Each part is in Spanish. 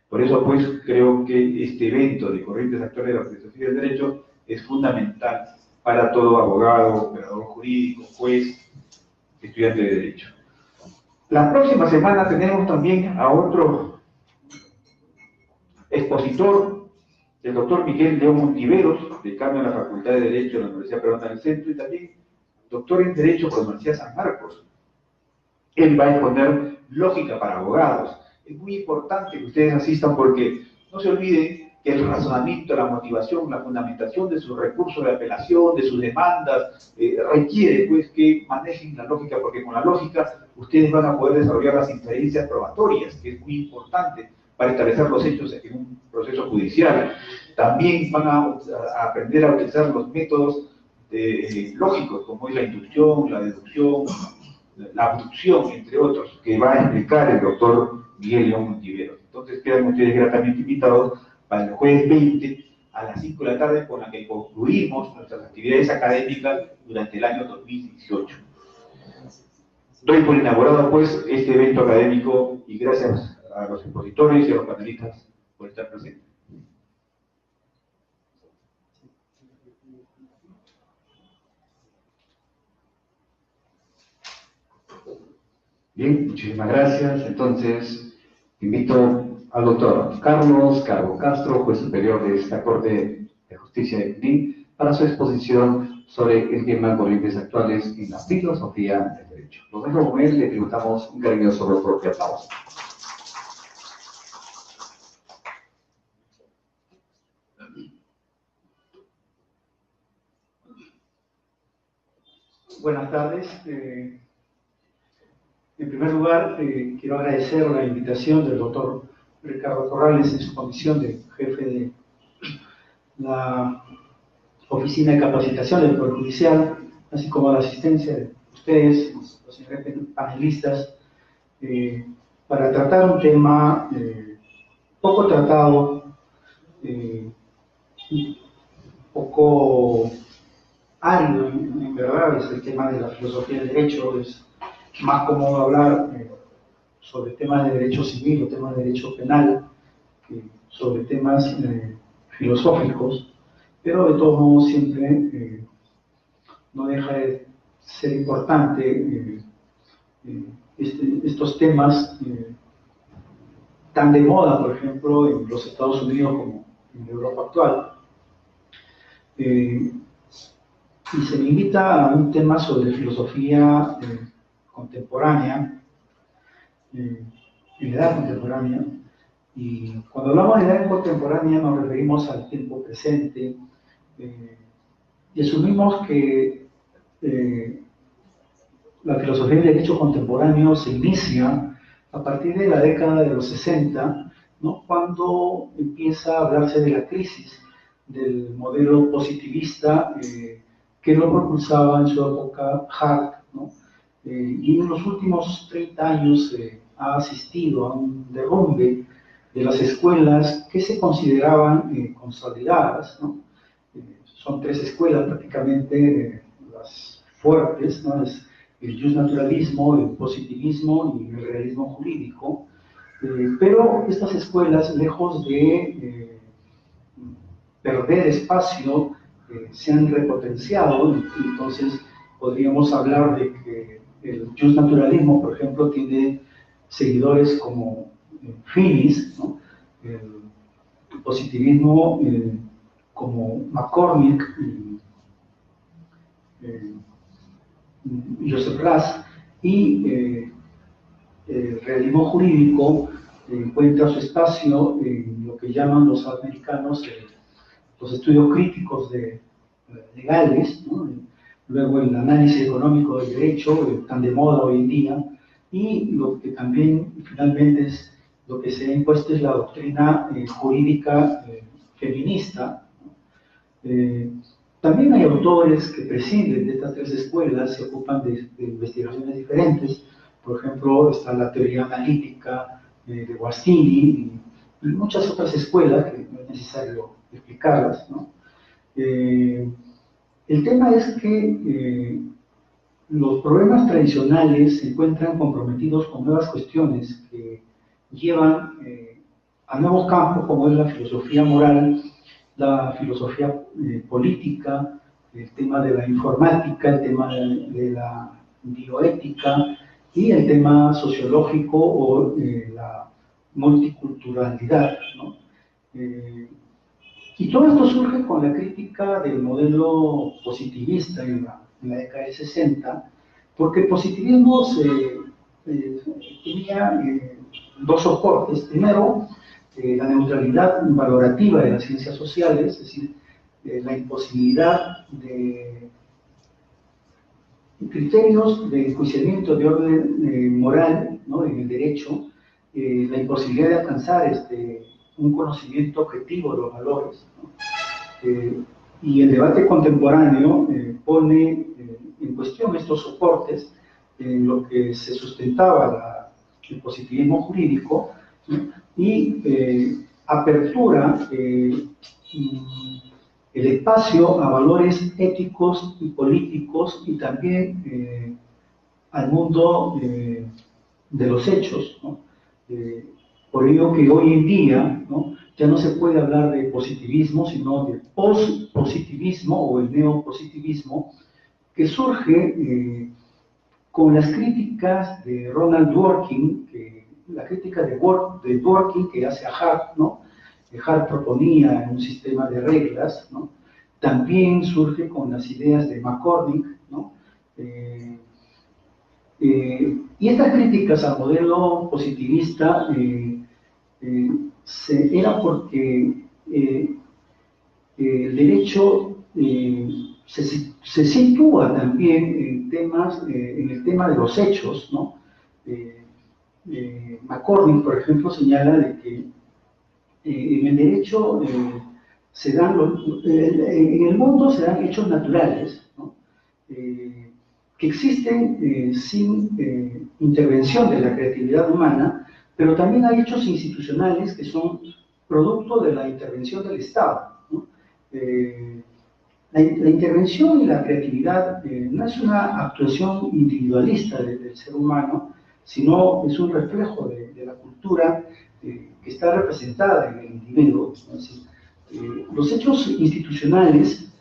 Por eso, pues, creo que este evento de corrientes actuales de la filosofía del derecho es fundamental para todo abogado, operador jurídico, juez, estudiante de derecho. La próxima semana tenemos también a otro expositor, el doctor Miguel León Ontiveros, decano de la Facultad de Derecho de la Universidad Peruana del Centro, y también doctor en Derecho por la Universidad San Marcos. Él va a exponer lógica para abogados. Es muy importante que ustedes asistan porque no se olviden que el razonamiento, la motivación, la fundamentación de sus recursos de apelación, de sus demandas, requiere pues que manejen la lógica, porque con la lógica ustedes van a poder desarrollar las inferencias probatorias, que es muy importante para establecer los hechos en un proceso judicial. También van a aprender a utilizar los métodos lógicos, como es la inducción, la deducción, la abducción, entre otros, que va a explicar el doctor Miguel León Ontiveros. Entonces quedan ustedes gratamente invitados para el jueves 20 a las 5 de la tarde, con la que concluimos nuestras actividades académicas durante el año 2018. Doy por inaugurado, pues, este evento académico y gracias a los expositores y a los panelistas por estar presentes. Bien, muchísimas gracias. Entonces, invito al doctor Carlos Carbo Castro, juez superior de esta Corte de Justicia de Junín, para su exposición sobre el tema corrientes actuales en la filosofía del derecho. Los dejo con él, le tributamos un cariñoso propio aplauso. Buenas tardes. En primer lugar, quiero agradecer la invitación del doctor Ricardo Corrales en su condición de jefe de la Oficina de Capacitación del Poder Judicial, así como la asistencia de ustedes, los señores panelistas, para tratar un tema poco tratado, poco árido, en verdad, es el tema de la filosofía del derecho. Es más cómodo hablar sobre temas de derecho civil o temas de derecho penal que sobre temas filosóficos, pero de todos modos siempre no deja de ser importante estos temas tan de moda, por ejemplo, en los Estados Unidos como en Europa actual. Y se me invita a un tema sobre filosofía contemporánea, en la edad contemporánea, y cuando hablamos de edad contemporánea nos referimos al tiempo presente, y asumimos que la filosofía del derecho contemporáneo se inicia a partir de la década de los 60, ¿no?, cuando empieza a hablarse de la crisis del modelo positivista que lo propulsaba en su época Hart, ¿no? Y en los últimos 30 años ha asistido a un derrumbe de las escuelas que se consideraban consolidadas, ¿no? Son tres escuelas prácticamente las fuertes, ¿no? Es el justnaturalismo, el positivismo y el realismo jurídico, pero estas escuelas, lejos de perder espacio, se han repotenciado, y entonces podríamos hablar de que el justnaturalismo, por ejemplo, tiene seguidores como Finis, ¿no?, el positivismo como McCormick y Joseph Ras, y el realismo jurídico encuentra su espacio en lo que llaman los americanos los estudios críticos legales, ¿no? Luego el análisis económico del derecho, tan de moda hoy en día, y lo que también finalmente es lo que se ha impuesto es la doctrina jurídica feminista, ¿no? También hay autores que prescinden de estas tres escuelas, se ocupan de investigaciones diferentes. Por ejemplo, está la teoría analítica de Guattini y muchas otras escuelas que no es necesario explicarlas, ¿no? El tema es que los problemas tradicionales se encuentran comprometidos con nuevas cuestiones que llevan a nuevos campos como es la filosofía moral, la filosofía política, el tema de la informática, el tema de la bioética y el tema sociológico o la multiculturalidad, ¿no? Y todo esto surge con la crítica del modelo positivista en la década del 60, porque el positivismo tenía dos soportes. Primero, la neutralidad valorativa de las ciencias sociales, es decir, la imposibilidad de criterios de enjuiciamiento de orden moral, ¿no?, en el derecho, la imposibilidad de alcanzar un conocimiento objetivo de los valores, ¿no? Y el debate contemporáneo pone en cuestión estos soportes en lo que se sustentaba el positivismo jurídico, ¿no?, y apertura el espacio a valores éticos y políticos y también al mundo de los hechos, ¿no? Por ello que hoy en día, ¿no?, ya no se puede hablar de positivismo, sino de pospositivismo o el neopositivismo, que surge con las críticas de Ronald Dworkin, la crítica de Dworkin que hace a Hart, ¿no? Hart proponía un sistema de reglas, ¿no? También surge con las ideas de McCormick, ¿no? Y estas críticas al modelo positivista era porque el derecho se sitúa también en el tema de los hechos, ¿no? McCormick, por ejemplo, señala de que en el derecho en el mundo se dan hechos naturales, ¿no?, que existen sin intervención de la creatividad humana, pero también hay hechos institucionales que son producto de la intervención del Estado, ¿no? La intervención y la creatividad no es una actuación individualista del ser humano, sino es un reflejo de la cultura que está representada en el individuo. Es decir, los hechos institucionales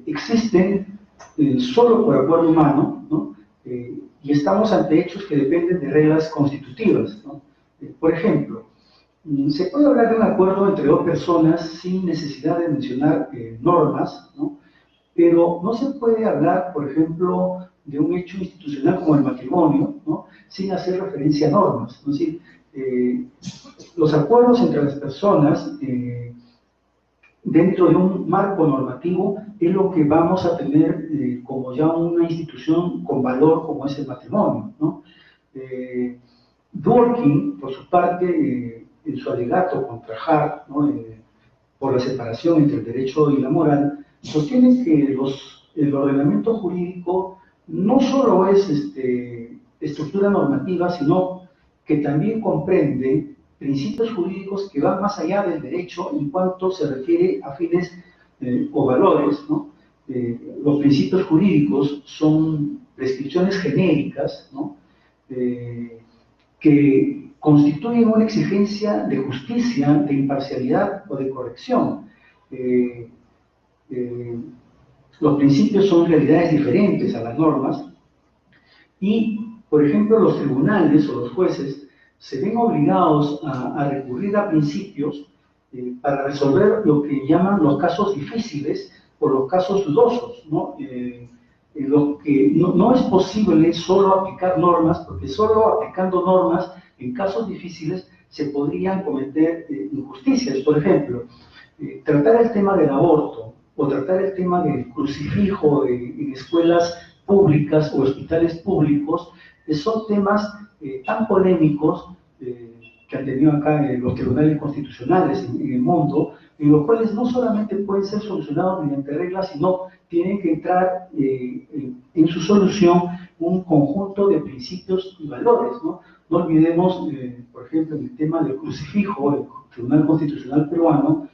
existen solo por acuerdo humano, ¿no? Y estamos ante hechos que dependen de reglas constitutivas, ¿no? Por ejemplo, se puede hablar de un acuerdo entre dos personas sin necesidad de mencionar normas, ¿no? Pero no se puede hablar, por ejemplo, de un hecho institucional como el matrimonio, ¿no?, sin hacer referencia a normas. Es decir, los acuerdos entre las personas dentro de un marco normativo es lo que vamos a tener como ya una institución con valor como es el matrimonio, ¿no? Dworkin, por su parte, en su alegato contra Hart, ¿no?, por la separación entre el derecho y la moral, sostiene que el ordenamiento jurídico no solo es estructura normativa, sino que también comprende principios jurídicos que van más allá del derecho en cuanto se refiere a fines o valores, ¿no? Los principios jurídicos son prescripciones genéricas, ¿no?, que constituyen una exigencia de justicia, de imparcialidad o de corrección. Los principios son realidades diferentes a las normas y, por ejemplo, los tribunales o los jueces se ven obligados a recurrir a principios para resolver lo que llaman los casos difíciles o los casos dudosos, ¿no? En los que no es posible solo aplicar normas, porque solo aplicando normas en casos difíciles se podrían cometer injusticias. Por ejemplo, tratar el tema del aborto o tratar el tema del crucifijo en escuelas públicas o hospitales públicos son temas tan polémicos que han tenido acá los tribunales constitucionales en el mundo, en los cuales no solamente pueden ser solucionados mediante reglas, sino tienen que entrar en su solución un conjunto de principios y valores, ¿no? No olvidemos, por ejemplo, en el tema del crucifijo, el Tribunal Constitucional peruano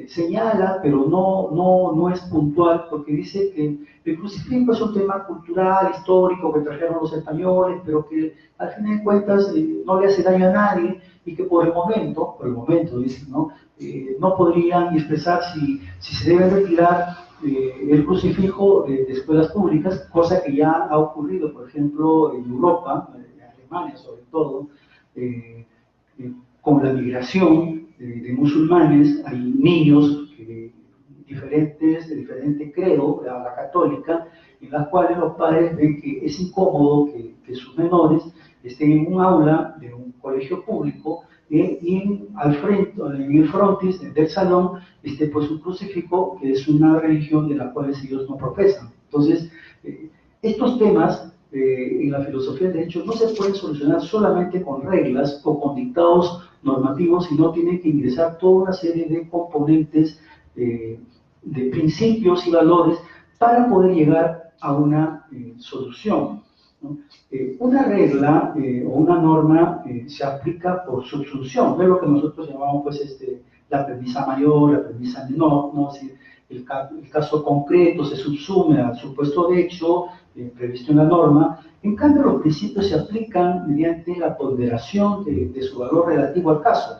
señala, pero no es puntual, porque dice que el crucifijo es un tema cultural, histórico, que trajeron los españoles, pero que al fin de cuentas no le hace daño a nadie, y que por el momento dice, no podrían expresar si se debe retirar el crucifijo de escuelas públicas, cosa que ya ha ocurrido, por ejemplo, en Europa, en Alemania sobre todo, con la migración de musulmanes. Hay niños de diferente credo, la católica, en las cuales los padres ven que es incómodo que sus menores estén en un aula de un colegio público y al frente, en el frontis del salón, esté pues un crucifijo, que es una religión de la cual ellos no profesan. Entonces, estos temas en la filosofía del derecho no se pueden solucionar solamente con reglas o con dictados normativos, sino tienen que ingresar toda una serie de componentes, de principios y valores para poder llegar a una solución, ¿no? Una regla o una norma se aplica por subsunción, es lo que nosotros llamamos pues, la premisa mayor, la premisa menor, ¿no? Es decir, el caso concreto se subsume al supuesto de hecho previsto en la norma. En cambio, los principios se aplican mediante la ponderación de su valor relativo al caso.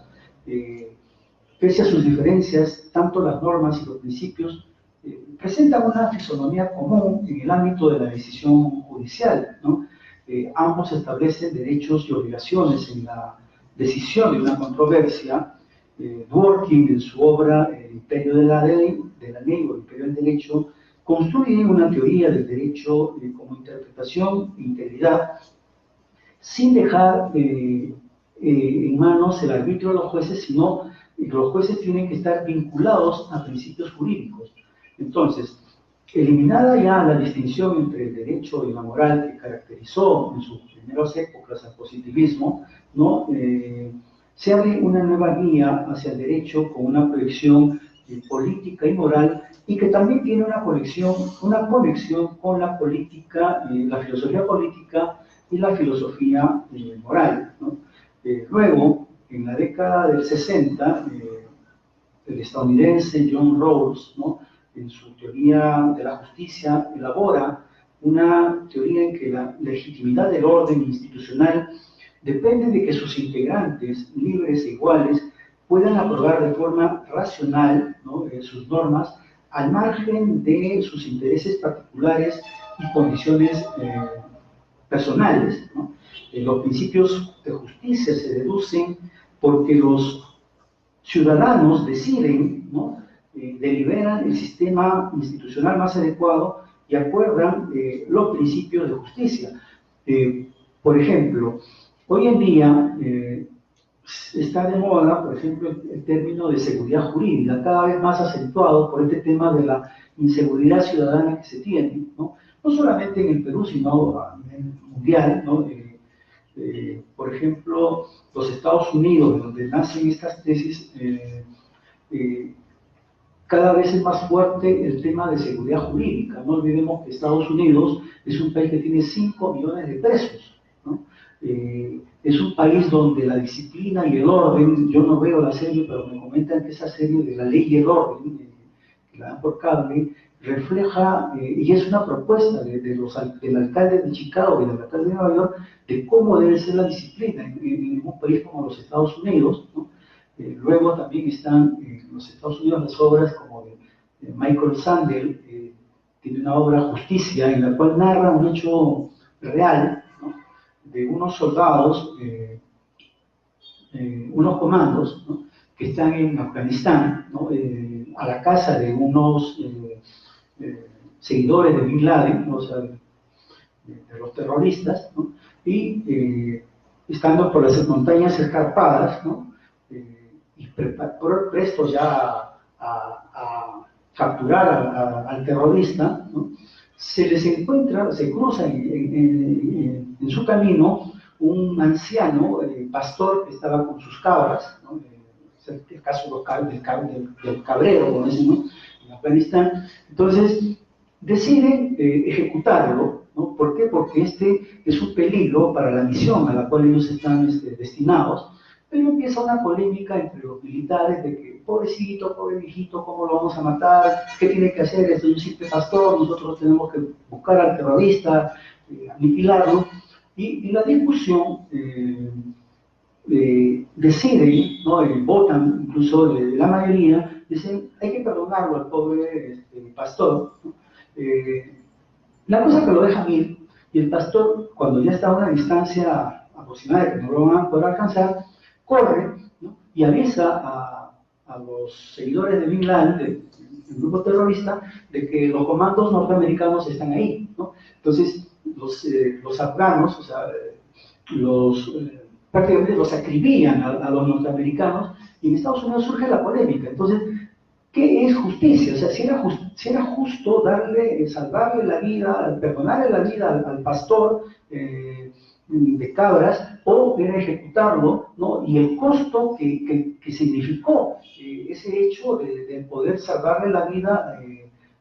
Pese a sus diferencias, tanto las normas y los principios presentan una fisonomía común en el ámbito de la decisión judicial, ¿no? Ambos establecen derechos y obligaciones en la decisión de una controversia. Dworkin, en su obra El imperio de la ley o El imperio del derecho, construye una teoría del derecho como interpretación e integridad, sin dejar en manos el arbitrio de los jueces, sino que los jueces tienen que estar vinculados a principios jurídicos. Entonces, eliminada ya la distinción entre el derecho y la moral que caracterizó en sus primeras épocas al positivismo, ¿no? Se abre una nueva guía hacia el derecho con una proyección política y moral, y que también tiene una conexión con la política, la filosofía política y la filosofía moral, ¿no? Luego, en la década del 60, el estadounidense John Rawls, ¿no?, en su teoría de la justicia, elabora una teoría en que la legitimidad del orden institucional depende de que sus integrantes, libres e iguales, puedan aprobar de forma racional, ¿no?, sus normas, al margen de sus intereses particulares y condiciones personales, ¿no? Los principios de justicia se deducen porque los ciudadanos deciden, ¿no?, deliberan el sistema institucional más adecuado y acuerdan los principios de justicia. Por ejemplo, hoy en día está de moda, por ejemplo, el término de seguridad jurídica, cada vez más acentuado por este tema de la inseguridad ciudadana que se tiene, ¿no? No solamente en el Perú, sino a nivel mundial, ¿no? Por ejemplo, los Estados Unidos, donde nacen estas tesis, cada vez es más fuerte el tema de seguridad jurídica. No olvidemos que Estados Unidos es un país que tiene 5 millones de presos, ¿no? Es un país donde la disciplina y el orden, yo no veo la serie, pero me comentan que esa serie de La Ley y el Orden, que la dan por cable, refleja, y es una propuesta del alcalde de Chicago y del alcalde de Nueva York, de cómo debe ser la disciplina en un país como los Estados Unidos, ¿no? Luego también están en los Estados Unidos las obras como de Michael Sandel, tiene una obra Justicia, en la cual narra un hecho real, ¿no?, de unos soldados, unos comandos, ¿no?, que están en Afganistán, ¿no?, a la casa de unos seguidores de Bin Laden, ¿no?, o sea, de los terroristas, ¿no?, y estando por las montañas escarpadas, ¿no?, y prestos ya a capturar al terrorista, ¿no?, se les encuentra, se cruza en su camino un anciano, pastor, que estaba con sus cabras, ¿no?, el caso del cabrero, como dicen, ¿no?, en Afganistán. Entonces deciden ejecutarlo, ¿no? ¿Por qué? Porque este es un peligro para la misión a la cual ellos están destinados. pero empieza una polémica entre los militares de que, pobrecito, pobre viejito, ¿cómo lo vamos a matar? ¿Qué tiene que hacer? Es un simple pastor, nosotros tenemos que buscar al terrorista, aniquilarlo. Y la discusión deciden, ¿no? Votan, incluso la mayoría, dicen, hay que perdonarlo al pobre pastor, ¿no? La cosa que lo dejan ir, y el pastor, cuando ya está a una distancia aproximada que no lo van a poder alcanzar, corre, ¿no? Y avisa a los seguidores de Bin Laden, del grupo terrorista, de que los comandos norteamericanos están ahí, ¿no? Entonces, los afganos, o sea, prácticamente los acribillan a los norteamericanos, y en Estados Unidos surge la polémica. Entonces, ¿qué es justicia? O sea, si era justo darle, salvarle la vida, perdonarle la vida al pastor de cabras, o era ejecutarlo, ¿no? Y el costo que significó ese hecho de poder salvarle la vida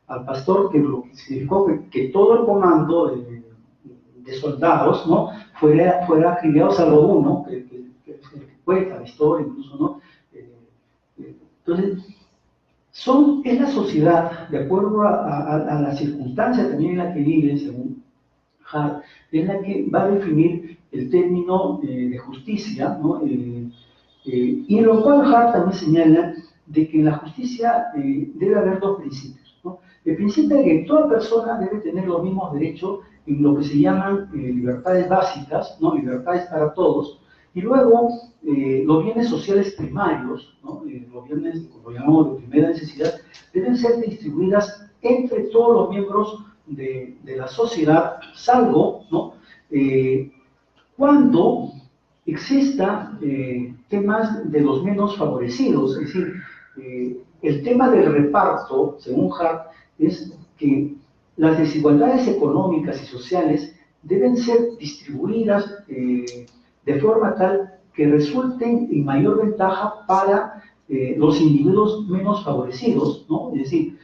al pastor, que lo que significó que todo el comando de soldados, ¿no? fuera acribillado, salvo uno, que cuenta la historia incluso, ¿no? Entonces, es la sociedad, de acuerdo a la circunstancia también en la que viven, según Hart, es la que va a definir el término de justicia, ¿no? Y en lo cual Hart también señala de que en la justicia debe haber dos principios, ¿no? El principio de que toda persona debe tener los mismos derechos en lo que se llaman libertades básicas, ¿no? Libertades para todos, y luego los bienes sociales primarios, ¿no? Los bienes, como lo llamamos, de primera necesidad, deben ser distribuidas entre todos los miembros de la sociedad, salvo, ¿no? Cuando exista temas de los menos favorecidos. Es decir, el tema del reparto, según Hart, es que las desigualdades económicas y sociales deben ser distribuidas de forma tal que resulten en mayor ventaja para los individuos menos favorecidos, ¿no? Es decir,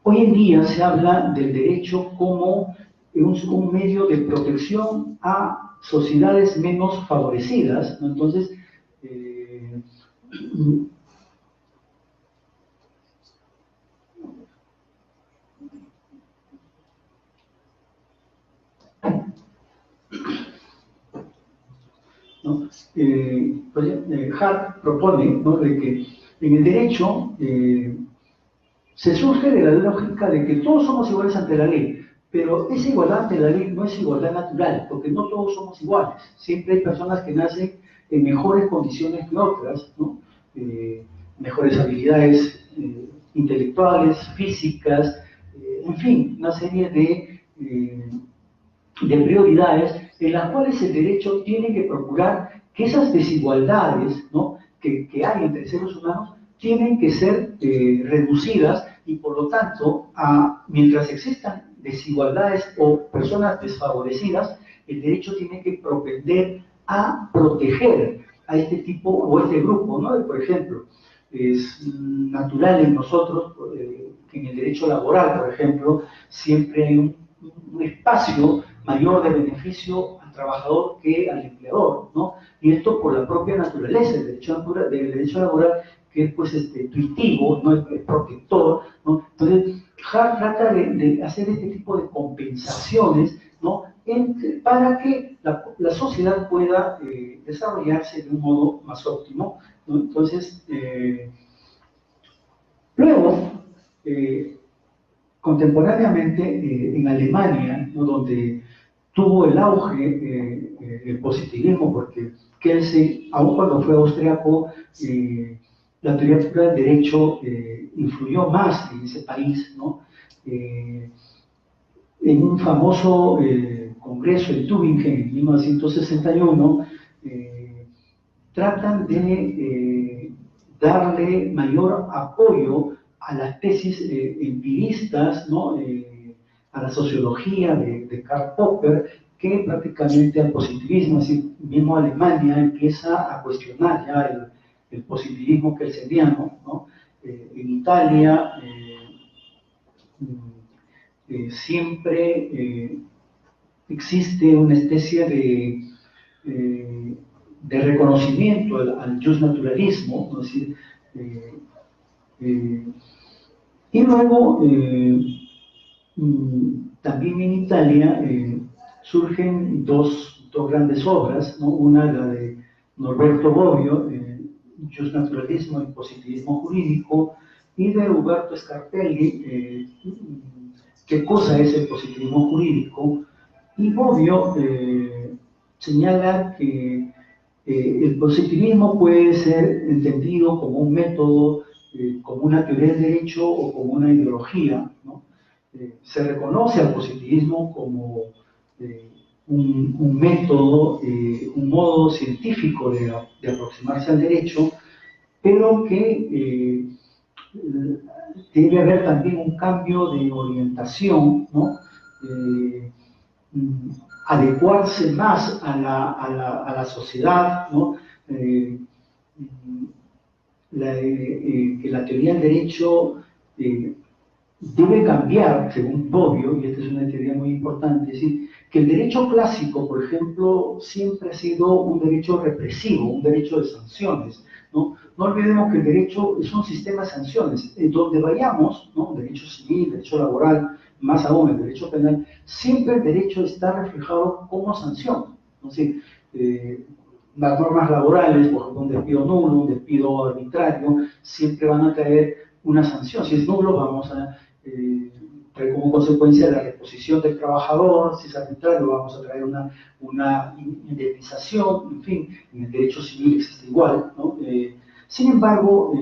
hoy en día se habla del derecho como un medio de protección a sociedades menos favorecidas, ¿no? Entonces, ¿no? Hart propone, ¿no? De que en el derecho se surge de la lógica de que todos somos iguales ante la ley, pero esa igualdad ante la ley no es igualdad natural, porque no todos somos iguales. Siempre hay personas que nacen en mejores condiciones que otras, ¿no? Mejores habilidades intelectuales, físicas, en fin, una serie de prioridades en las cuales el derecho tiene que procurar que esas desigualdades, ¿no? que hay entre seres humanos tienen que ser reducidas, y por lo tanto, mientras existan desigualdades o personas desfavorecidas, el derecho tiene que propender a proteger a este tipo o este grupo, ¿no? Por ejemplo, es natural en nosotros que en el derecho laboral, por ejemplo, siempre hay un espacio mayor de beneficio al trabajador que al empleador, ¿no? Y esto por la propia naturaleza del derecho laboral, que es pues intuitivo, ¿no? Es protector, ¿no? Entonces, Hart trata de hacer este tipo de compensaciones, ¿no? Para que la sociedad pueda desarrollarse de un modo más óptimo, ¿no? Entonces, luego, contemporáneamente en Alemania, ¿no? Donde tuvo el auge el positivismo, porque Kelsen, aun cuando fue austriaco, la teoría del derecho influyó más en ese país, ¿no? En un famoso congreso en Tübingen en 1961, tratan de darle mayor apoyo a las tesis empiristas, ¿no? A la sociología de Karl Popper, que prácticamente al positivismo. Así mismo Alemania empieza a cuestionar ya el positivismo kelseniano, ¿no? En Italia siempre existe una especie de reconocimiento al justnaturalismo, ¿no? Es decir, y luego también en Italia surgen dos grandes obras, ¿no? Una, la de Norberto Bobbio, Justnaturalismo y positivismo jurídico, y de Uberto Scarpelli, ¿qué cosa es el positivismo jurídico? Y Bobbio señala que el positivismo puede ser entendido como un método, como una teoría del derecho o como una ideología, ¿no? Se reconoce al positivismo como un método, un modo científico de aproximarse al derecho, pero que debe haber también un cambio de orientación, ¿no? Adecuarse más a la sociedad, ¿no? Que la teoría del derecho debe cambiar, según Bobbio, y esta es una teoría muy importante, es decir, que el derecho clásico, por ejemplo, siempre ha sido un derecho represivo, un derecho de sanciones, ¿no? No olvidemos que el derecho es un sistema de sanciones, en donde vayamos, ¿no? Derecho civil, derecho laboral, más aún el derecho penal, siempre el derecho está reflejado como sanción, ¿no? Es decir, las normas laborales, por ejemplo, un despido nulo, un despido arbitrario, siempre van a traer una sanción. Si es nulo, vamos a traer como consecuencia la reposición del trabajador; si es arbitrario, vamos a traer una indemnización. En fin, en el derecho civil existe igual, ¿no? Sin embargo,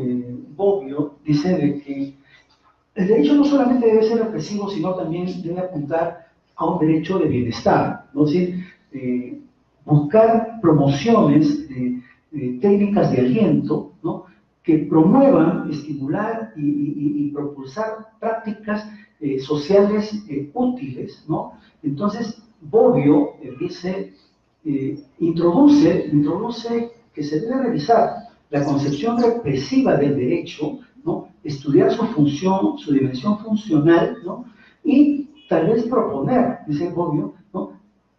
Bobbio dice de que el derecho no solamente debe ser represivo, sino también debe apuntar a un derecho de bienestar, ¿no? Es decir, buscar promociones de técnicas de aliento, ¿no? Que promuevan, estimular y propulsar prácticas sociales útiles, ¿no? Entonces, Bobbio dice, introduce que se debe revisar la concepción represiva del derecho, ¿no? Estudiar su función, su dimensión funcional, ¿no? Y tal vez proponer, dice Bobbio, ¿no?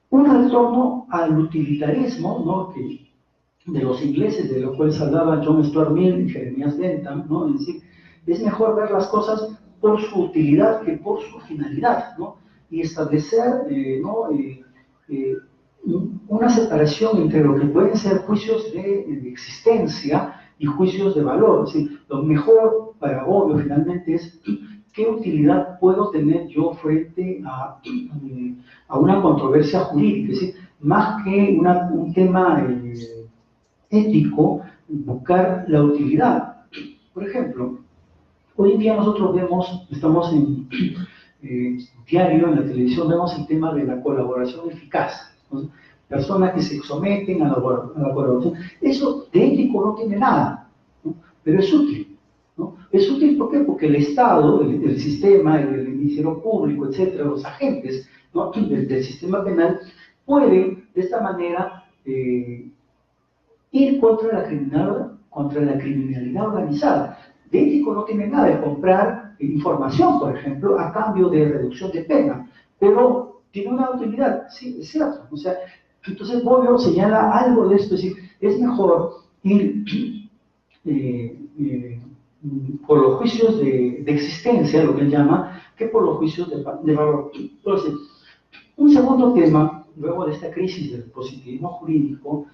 Un retorno al utilitarismo, ¿no? De los ingleses, de lo cual se hablaba John Stuart Mill y Jeremías Bentham, ¿no? Es decir, es mejor ver las cosas por su utilidad que por su finalidad, ¿no? Y establecer, ¿no? Una separación entre lo que pueden ser juicios de existencia y juicios de valor. Es decir, lo mejor para Bobbio finalmente es qué utilidad puedo tener yo frente a una controversia jurídica. Es decir, más que un tema ético, buscar la utilidad. Por ejemplo, hoy en día nosotros vemos, estamos en diario, en la televisión, vemos el tema de la colaboración eficaz, ¿no? Personas que se someten a la colaboración. Eso de ético no tiene nada, ¿no? Pero es útil, ¿no? Es útil, ¿por qué? Porque el Estado, el sistema, el Ministerio Público, etcétera, los agentes, ¿no? del sistema penal, pueden de esta manera ir contra la criminalidad organizada. De ético no tiene nada de comprar información, por ejemplo, a cambio de reducción de pena, pero tiene una utilidad, sí, es cierto. O sea, entonces Bobbio señala algo de esto, es decir, es mejor ir por los juicios de existencia, lo que él llama, que por los juicios de valor. Entonces, un segundo tema, luego de esta crisis del positivismo jurídico,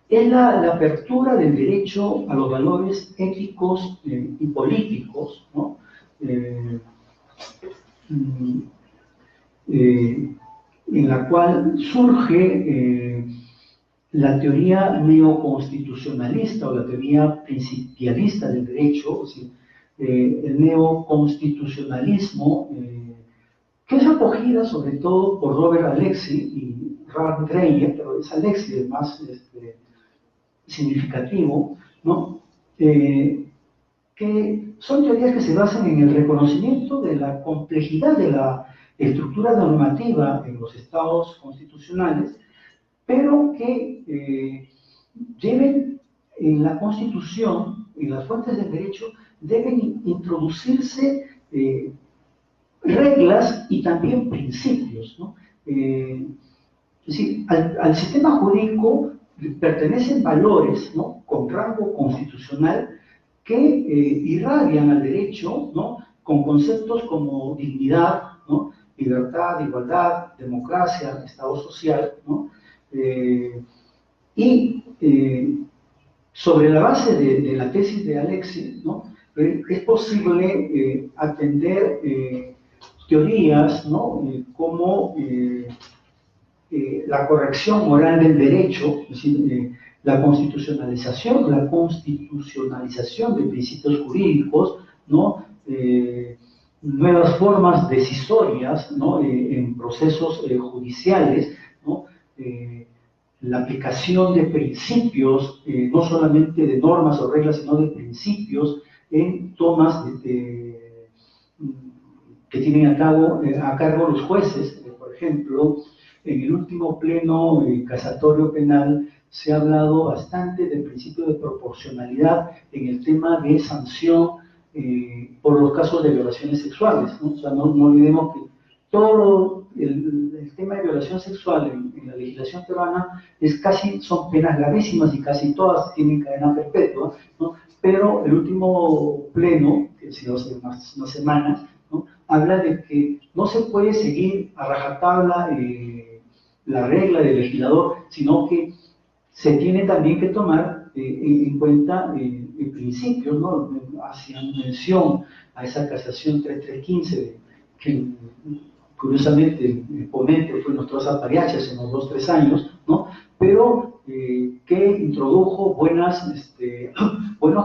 es la apertura del derecho a los valores éticos y políticos, ¿no? En la cual surge la teoría neoconstitucionalista o la teoría principialista del derecho, o sea, el neoconstitucionalismo, que es acogida sobre todo por Robert Alexy y Ralph Dreyer, pero es Alexy el más significativo, ¿no? Que son teorías que se basan en el reconocimiento de la complejidad de la estructura normativa en los estados constitucionales, pero que deben, en la Constitución, en las fuentes del derecho, deben introducirse reglas y también principios, ¿no? Es decir, al sistema jurídico pertenecen valores, ¿no?, con rango constitucional que irradian al derecho, ¿no?, con conceptos como dignidad, ¿no?, libertad, igualdad, democracia, Estado social, ¿no? Sobre la base de la tesis de Alexis, ¿no?, es posible atender teorías, ¿no?, como la corrección moral del derecho, es decir, la constitucionalización de principios jurídicos, ¿no?, nuevas formas decisorias, ¿no?, en procesos judiciales, ¿no?, la aplicación de principios, no solamente de normas o reglas, sino de principios en tomas que tienen a cargo los jueces. Por ejemplo, en el último pleno casatorio penal se ha hablado bastante del principio de proporcionalidad en el tema de sanción por los casos de violaciones sexuales, ¿no? O sea, no olvidemos que todo el tema de violación sexual en la legislación peruana son penas gravísimas y casi todas tienen cadena perpetua, ¿no? Pero el último pleno, que ha sido hace unas semanas, ¿no?, habla de que no se puede seguir a rajatabla la regla del legislador, sino que se tiene también que tomar en cuenta principios, ¿no? Hacían mención a esa casación 3315, que curiosamente el ponente fue nuestro Zapariache hace unos 2-3 años, ¿no?, pero que introdujo buenos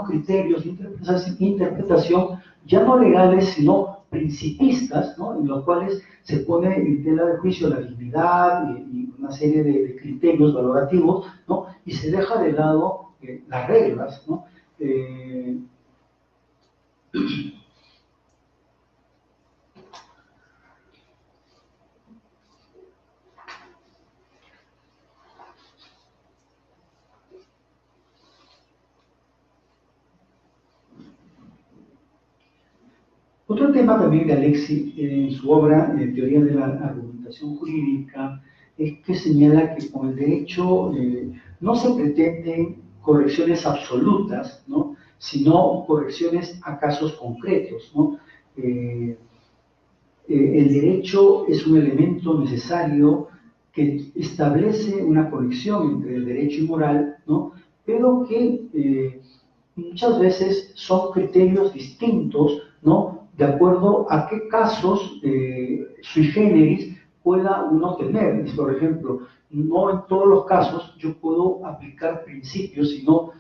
criterios de interpretación, ya no legales, sino principistas, ¿no?, en los cuales se pone en tela de juicio la dignidad y una serie de criterios valorativos, ¿no?, y se deja de lado las reglas, ¿no? Otro tema también de Alexis en su obra Teoría de la Argumentación Jurídica es que señala que con el derecho no se pretenden correcciones absolutas, ¿no?, sino correcciones a casos concretos, ¿no? El derecho es un elemento necesario que establece una conexión entre el derecho y moral, ¿no?, pero que muchas veces son criterios distintos, ¿no?, de acuerdo a qué casos sui generis pueda uno tener. Por ejemplo, no en todos los casos yo puedo aplicar principios, sino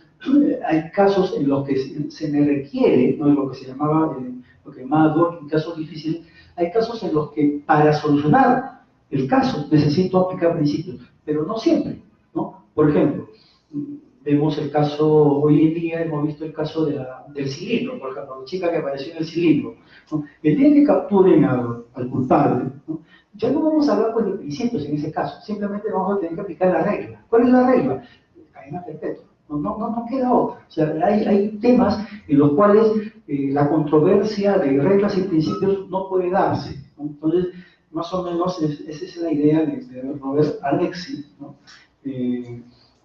hay casos en los que se me requiere, ¿no?, lo que se llamaba, en casos difíciles, hay casos en los que para solucionar el caso necesito aplicar principios, pero no siempre, ¿no? Por ejemplo, vemos el caso, hoy en día hemos visto el caso del cilindro, por ejemplo, la chica que apareció en el cilindro, ¿no? El día que capturen al culpable, ¿no?, ya no vamos a hablar pues de principios en ese caso, simplemente vamos a tener que aplicar la regla. ¿Cuál es la regla? Cadena perpetua. No queda otra. O sea, hay temas en los cuales la controversia de reglas y principios no puede darse, ¿no? Entonces, más o menos esa es la idea de Robert Alexis, ¿no?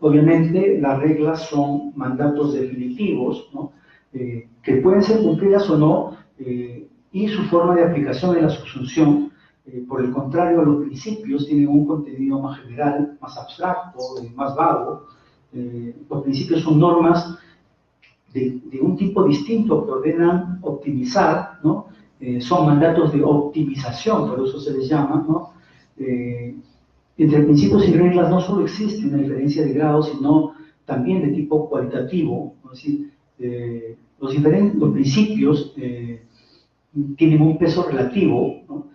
Obviamente las reglas son mandatos definitivos, ¿no?, que pueden ser cumplidas o no, y su forma de aplicación es la subsunción. Por el contrario, los principios tienen un contenido más general, más abstracto, más vago. Los principios son normas de un tipo distinto que ordenan optimizar, ¿no? Son mandatos de optimización, por eso se les llama, ¿no? Entre principios y reglas no solo existe una diferencia de grado, sino también de tipo cualitativo, ¿no? Es decir, los principios tienen un peso relativo, ¿no?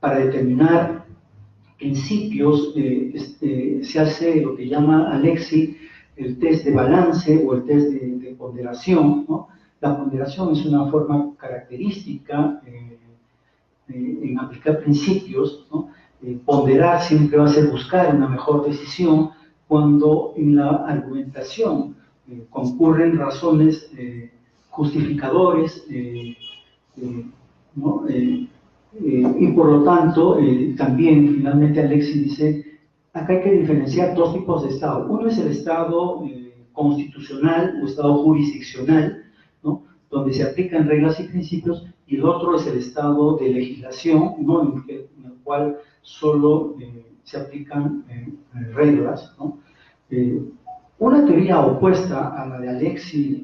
Para determinar principios se hace lo que llama Alexis el test de balance o el test de ponderación, ¿no? La ponderación es una forma característica en aplicar principios, ¿no? Ponderar siempre va a ser buscar una mejor decisión cuando en la argumentación concurren razones justificadores, ¿no? Y por lo tanto, también finalmente Alexis dice acá hay que diferenciar dos tipos de Estado. Uno es el Estado constitucional o Estado jurisdiccional, ¿no? Donde se aplican reglas y principios, y el otro es el Estado de legislación, ¿no? En el cual solo se aplican reglas, ¿no? Una teoría opuesta a la de Alexis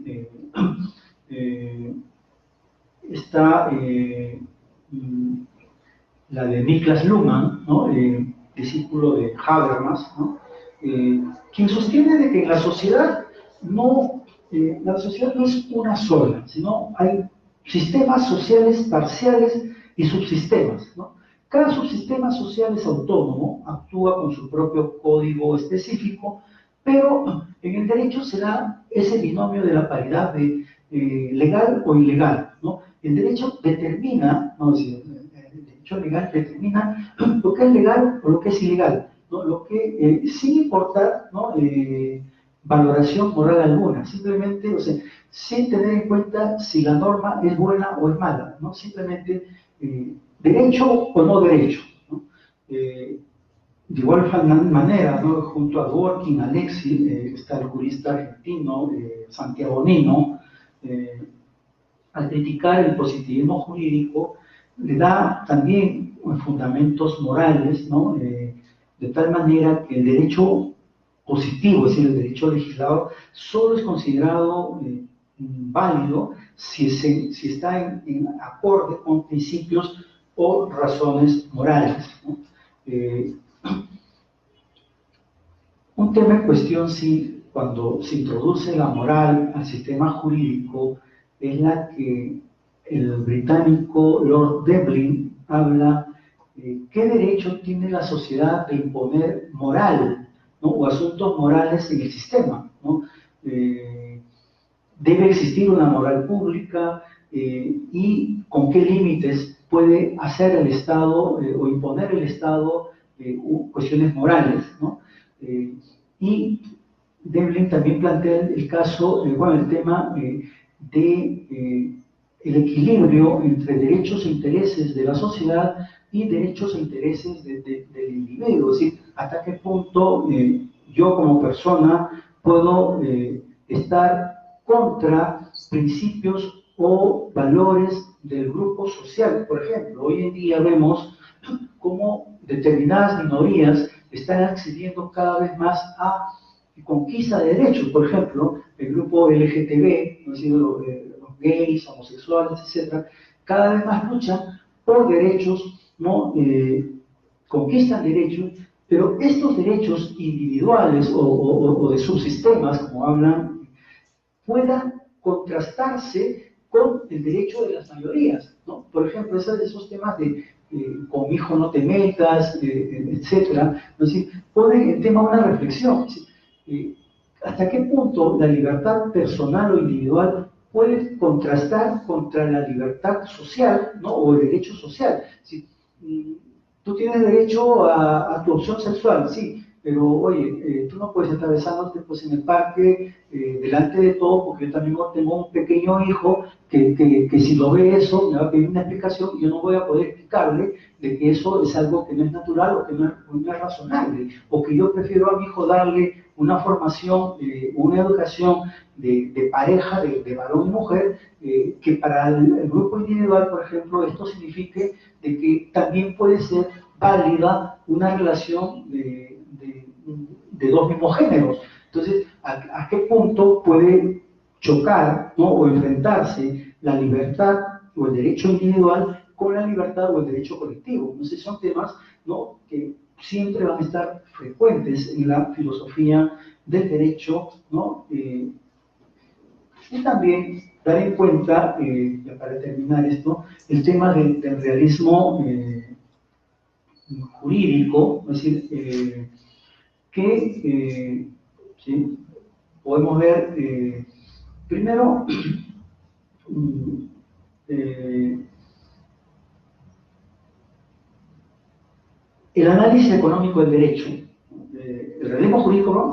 está la de Niklas Luhmann, ¿no? Discípulo de Habermas, ¿no? Quien sostiene de que en la sociedad la sociedad no es una sola, sino hay sistemas sociales parciales y subsistemas, ¿no? Cada subsistema social es autónomo, actúa con su propio código específico, pero en el derecho se da ese binomio de la paridad de legal o ilegal, ¿no? El derecho determina, ¿no? El derecho legal determina lo que es legal o lo que es ilegal, ¿no? Lo que, sin importar, ¿no? Valoración moral alguna, simplemente, o sea, sin tener en cuenta si la norma es buena o es mala, ¿no? Simplemente derecho o no derecho, ¿no? De igual manera, ¿no? Junto a Dworkin, Alexis, está el jurista argentino Santiago Nino, al criticar el positivismo jurídico, le da también fundamentos morales, ¿no? De tal manera que el derecho positivo, es decir, el derecho legislado, solo es considerado válido si está en acorde con principios o razones morales, ¿no? Un tema en cuestión, sí, cuando se introduce la moral al sistema jurídico, es la que el británico Lord Devlin habla qué derecho tiene la sociedad de imponer moral, ¿no? O asuntos morales en el sistema, ¿no? Debe existir una moral pública y con qué límites puede hacer el Estado o imponer el Estado cuestiones morales, ¿no? Y Devlin también plantea el caso, el tema de el equilibrio entre derechos e intereses de la sociedad y derechos e intereses del individuo, es decir, hasta qué punto yo como persona puedo estar contra principios o valores del grupo social. Por ejemplo, hoy en día vemos cómo determinadas minorías están accediendo cada vez más a conquista de derechos. Por ejemplo, el grupo LGTB, ¿no es decir, los gays, homosexuales, etc., cada vez más luchan por derechos, ¿no? Conquistan derechos, pero estos derechos individuales o de subsistemas, como hablan, puedan contrastarse con el derecho de las mayorías, ¿no? Por ejemplo, esos temas de con mi hijo no te metas, etcétera, ¿no? Es decir, pone el tema a una reflexión. ¿Hasta qué punto la libertad personal o individual puede contrastar contra la libertad social, ¿no? O el derecho social? Si, tú tienes derecho a tu opción sexual, sí, pero oye, tú no puedes estar besándote pues, en el parque delante de todo, porque yo también tengo un pequeño hijo que si lo ve eso me va a pedir una explicación y yo no voy a poder explicarle de que eso es algo que no es natural o que no es razonable, o que yo prefiero a mi hijo darle una formación, una educación de pareja, de varón y mujer, que para el grupo individual, por ejemplo, esto signifique de que también puede ser válida una relación de dos mismos géneros. Entonces, ¿a qué punto puede chocar, ¿no? O enfrentarse la libertad o el derecho individual con la libertad o el derecho colectivo? Entonces, son temas, ¿no? Que siempre van a estar frecuentes en la filosofía del derecho, ¿no? Y también dar en cuenta, ya para terminar esto, el tema del realismo jurídico, es decir, que ¿sí? Podemos ver primero el análisis económico del derecho, el realismo jurídico, ¿no?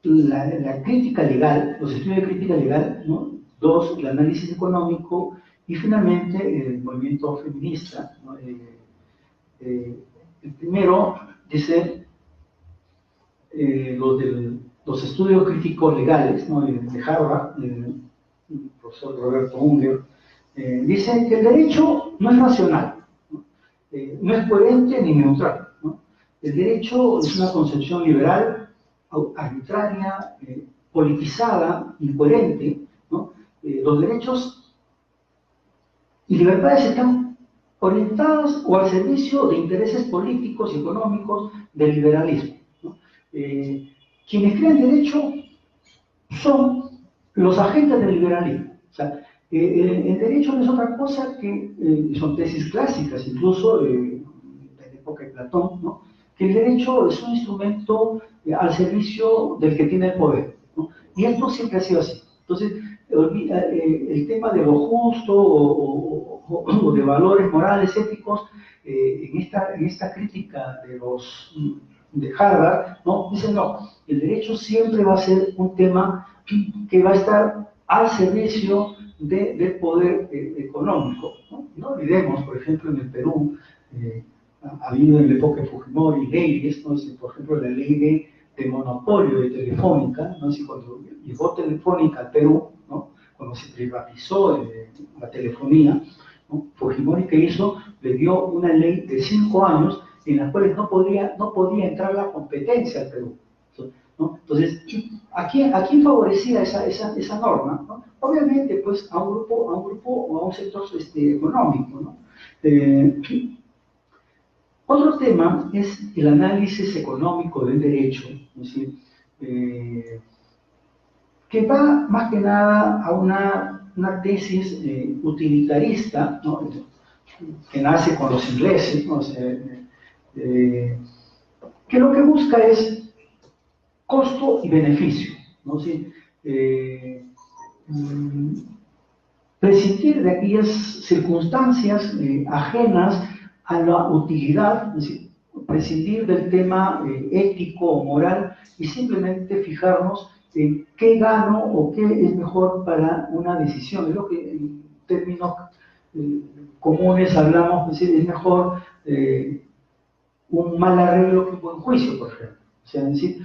La crítica legal, los estudios de crítica legal, ¿no? Dos, el análisis económico y finalmente el movimiento feminista, ¿no? El primero dice los estudios críticos legales, ¿no?, de Harvard, el profesor Roberto Unger, dicen que el derecho no es racional, ¿no? No es coherente ni neutral, ¿no? El derecho es una concepción liberal, arbitraria, politizada, incoherente, ¿no? Los derechos y libertades están orientados o al servicio de intereses políticos y económicos del liberalismo, ¿no? Quienes crean derecho son los agentes del liberalismo. O sea, el derecho no es otra cosa que, son tesis clásicas, incluso de la época de Platón, ¿no?, que el derecho es un instrumento al servicio del que tiene el poder, ¿no? Y esto siempre ha sido así. Entonces, el tema de lo justo o de valores morales, éticos, en esta crítica de Harvard, ¿no?, dicen no, el derecho siempre va a ser un tema que va a estar al servicio del poder económico, ¿no? No olvidemos, por ejemplo, en el Perú, ha habido en la época de Fujimori leyes, ¿no? Por ejemplo, la ley de monopolio de Telefónica, ¿no? Cuando llegó Telefónica al Perú, ¿no?, cuando se privatizó la telefonía, ¿no?, Fujimori, ¿qué hizo? Le dio una ley de 5 años en las cuales no podía entrar la competencia al Perú, ¿no? Entonces, ¿a quién favorecía esa norma, ¿no? Obviamente, pues, a un grupo o a un sector económico, ¿no? Otro tema es el análisis económico del derecho, es decir, que va más que nada a una tesis utilitarista, ¿no?, que nace con los ingleses, ¿no? O sea, que lo que busca es costo y beneficio, ¿no? Sí, prescindir de aquellas circunstancias ajenas a la utilidad, es decir, prescindir del tema ético o moral y simplemente fijarnos en qué gano o qué es mejor para una decisión. Es lo que en términos comunes hablamos, es decir, es mejor un mal arreglo que un buen juicio, por ejemplo. O sea, es decir,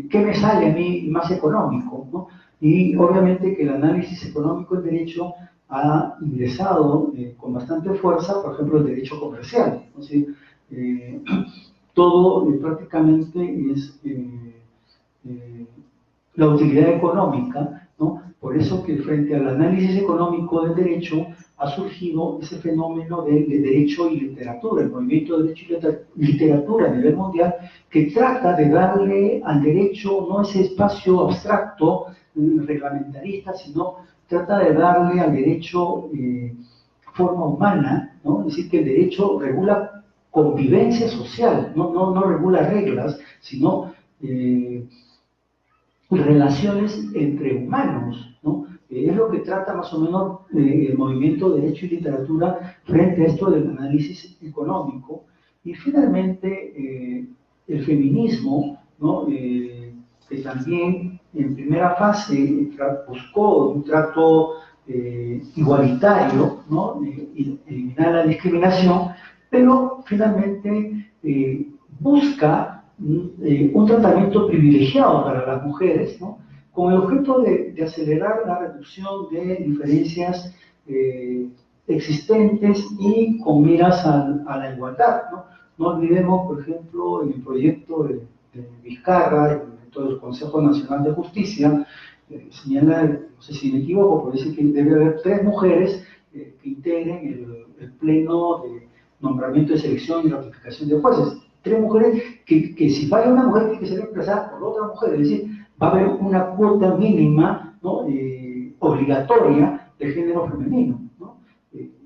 ¿qué me sale a mí más económico, ¿no? Y obviamente que el análisis económico del derecho ha ingresado con bastante fuerza, por ejemplo, el derecho comercial, ¿no? Es decir, todo prácticamente es la utilidad económica, ¿no? Por eso que frente al análisis económico del derecho ha surgido ese fenómeno de derecho y literatura, el movimiento de derecho y literatura a nivel mundial, que trata de darle al derecho no ese espacio abstracto, reglamentarista, sino trata de darle al derecho forma humana, ¿no? Es decir, que el derecho regula convivencia social, no regula reglas, sino relaciones entre humanos, ¿no? Es lo que trata más o menos el movimiento de Derecho y Literatura frente a esto del análisis económico. Y finalmente el feminismo, ¿no?, que también en primera fase buscó un trato igualitario, ¿no?, eliminar la discriminación, pero finalmente busca un tratamiento privilegiado para las mujeres, ¿no?, con el objeto de acelerar la reducción de diferencias existentes y con miras a la igualdad, ¿no? No olvidemos, por ejemplo, en el proyecto de Vizcarra, en todo el Consejo Nacional de Justicia, señala, no sé si me equivoco, pero dice que debe haber 3 mujeres que integren el pleno de nombramiento de selección y ratificación de jueces. 3 mujeres que si falla una mujer tiene que ser reemplazada por otra mujer, es decir, va a haber una cuota mínima, ¿no?, obligatoria de género femenino, ¿no?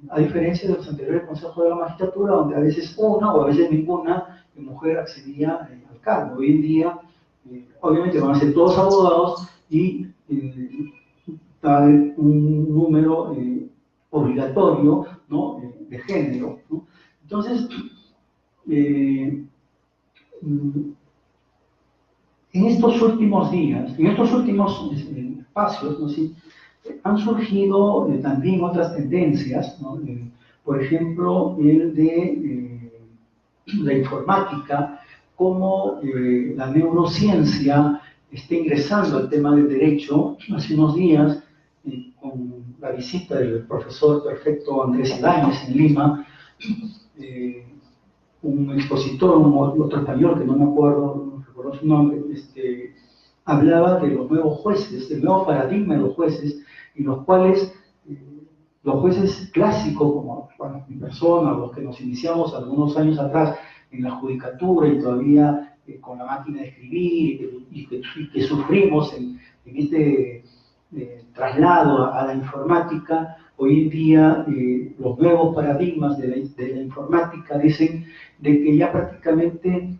A diferencia de los anteriores consejos de la magistratura, donde a veces una o a veces ninguna mujer accedía al cargo. Hoy en día, obviamente van a ser todos abogados y tal un número obligatorio, ¿no?, de género, ¿no? Entonces, en estos últimos días, en estos últimos espacios, ¿no?, sí, han surgido también otras tendencias, ¿no? Por ejemplo, el de la informática, cómo la neurociencia está ingresando al tema del derecho. Hace unos días, con la visita del profesor perfecto Andrés Ibáñez en Lima, un expositor, otro español que no me acuerdo, no recuerdo su nombre, hablaba de los nuevos jueces, del nuevo paradigma de los jueces, y los cuales los jueces clásicos, como bueno, mi persona, los que nos iniciamos algunos años atrás en la judicatura y todavía con la máquina de escribir y que sufrimos en este traslado a la informática, hoy en día los nuevos paradigmas de la informática dicen de que ya prácticamente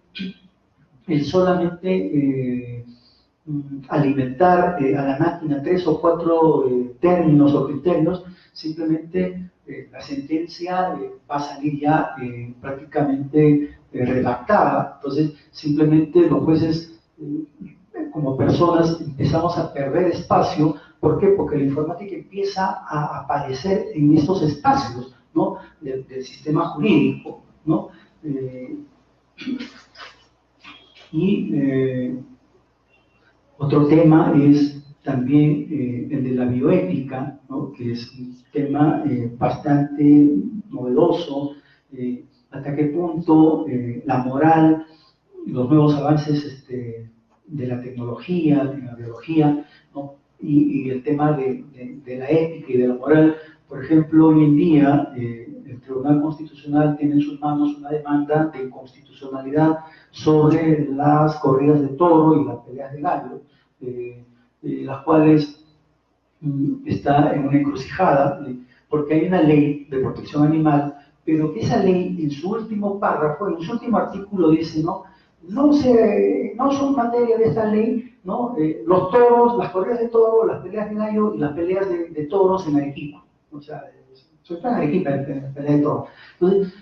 el solamente alimentar a la máquina 3 o 4 términos o criterios, simplemente la sentencia va a salir ya prácticamente redactada. Entonces, simplemente los jueces, como personas, empezamos a perder espacio. ¿Por qué? Porque la informática empieza a aparecer en estos espacios, ¿no? del sistema jurídico, ¿no? Otro tema es también el de la bioética, ¿no? Que es un tema bastante novedoso. Hasta qué punto la moral, los nuevos avances de la tecnología, de la biología, ¿no? y el tema de la ética y de la moral. Por ejemplo, hoy en día el Tribunal Constitucional tiene en sus manos una demanda de inconstitucionalidad sobre las corridas de toro y las peleas de gallo, las cuales está en una encrucijada, porque hay una ley de protección animal, pero que esa ley en su último párrafo, en su último artículo dice, no son materia de esta ley, ¿no? Los toros, las corridas de toro, las peleas de gallo y las peleas de toros en Arequipa. O sea, sobre todo en Arequipa, en pelea de toros. Entonces,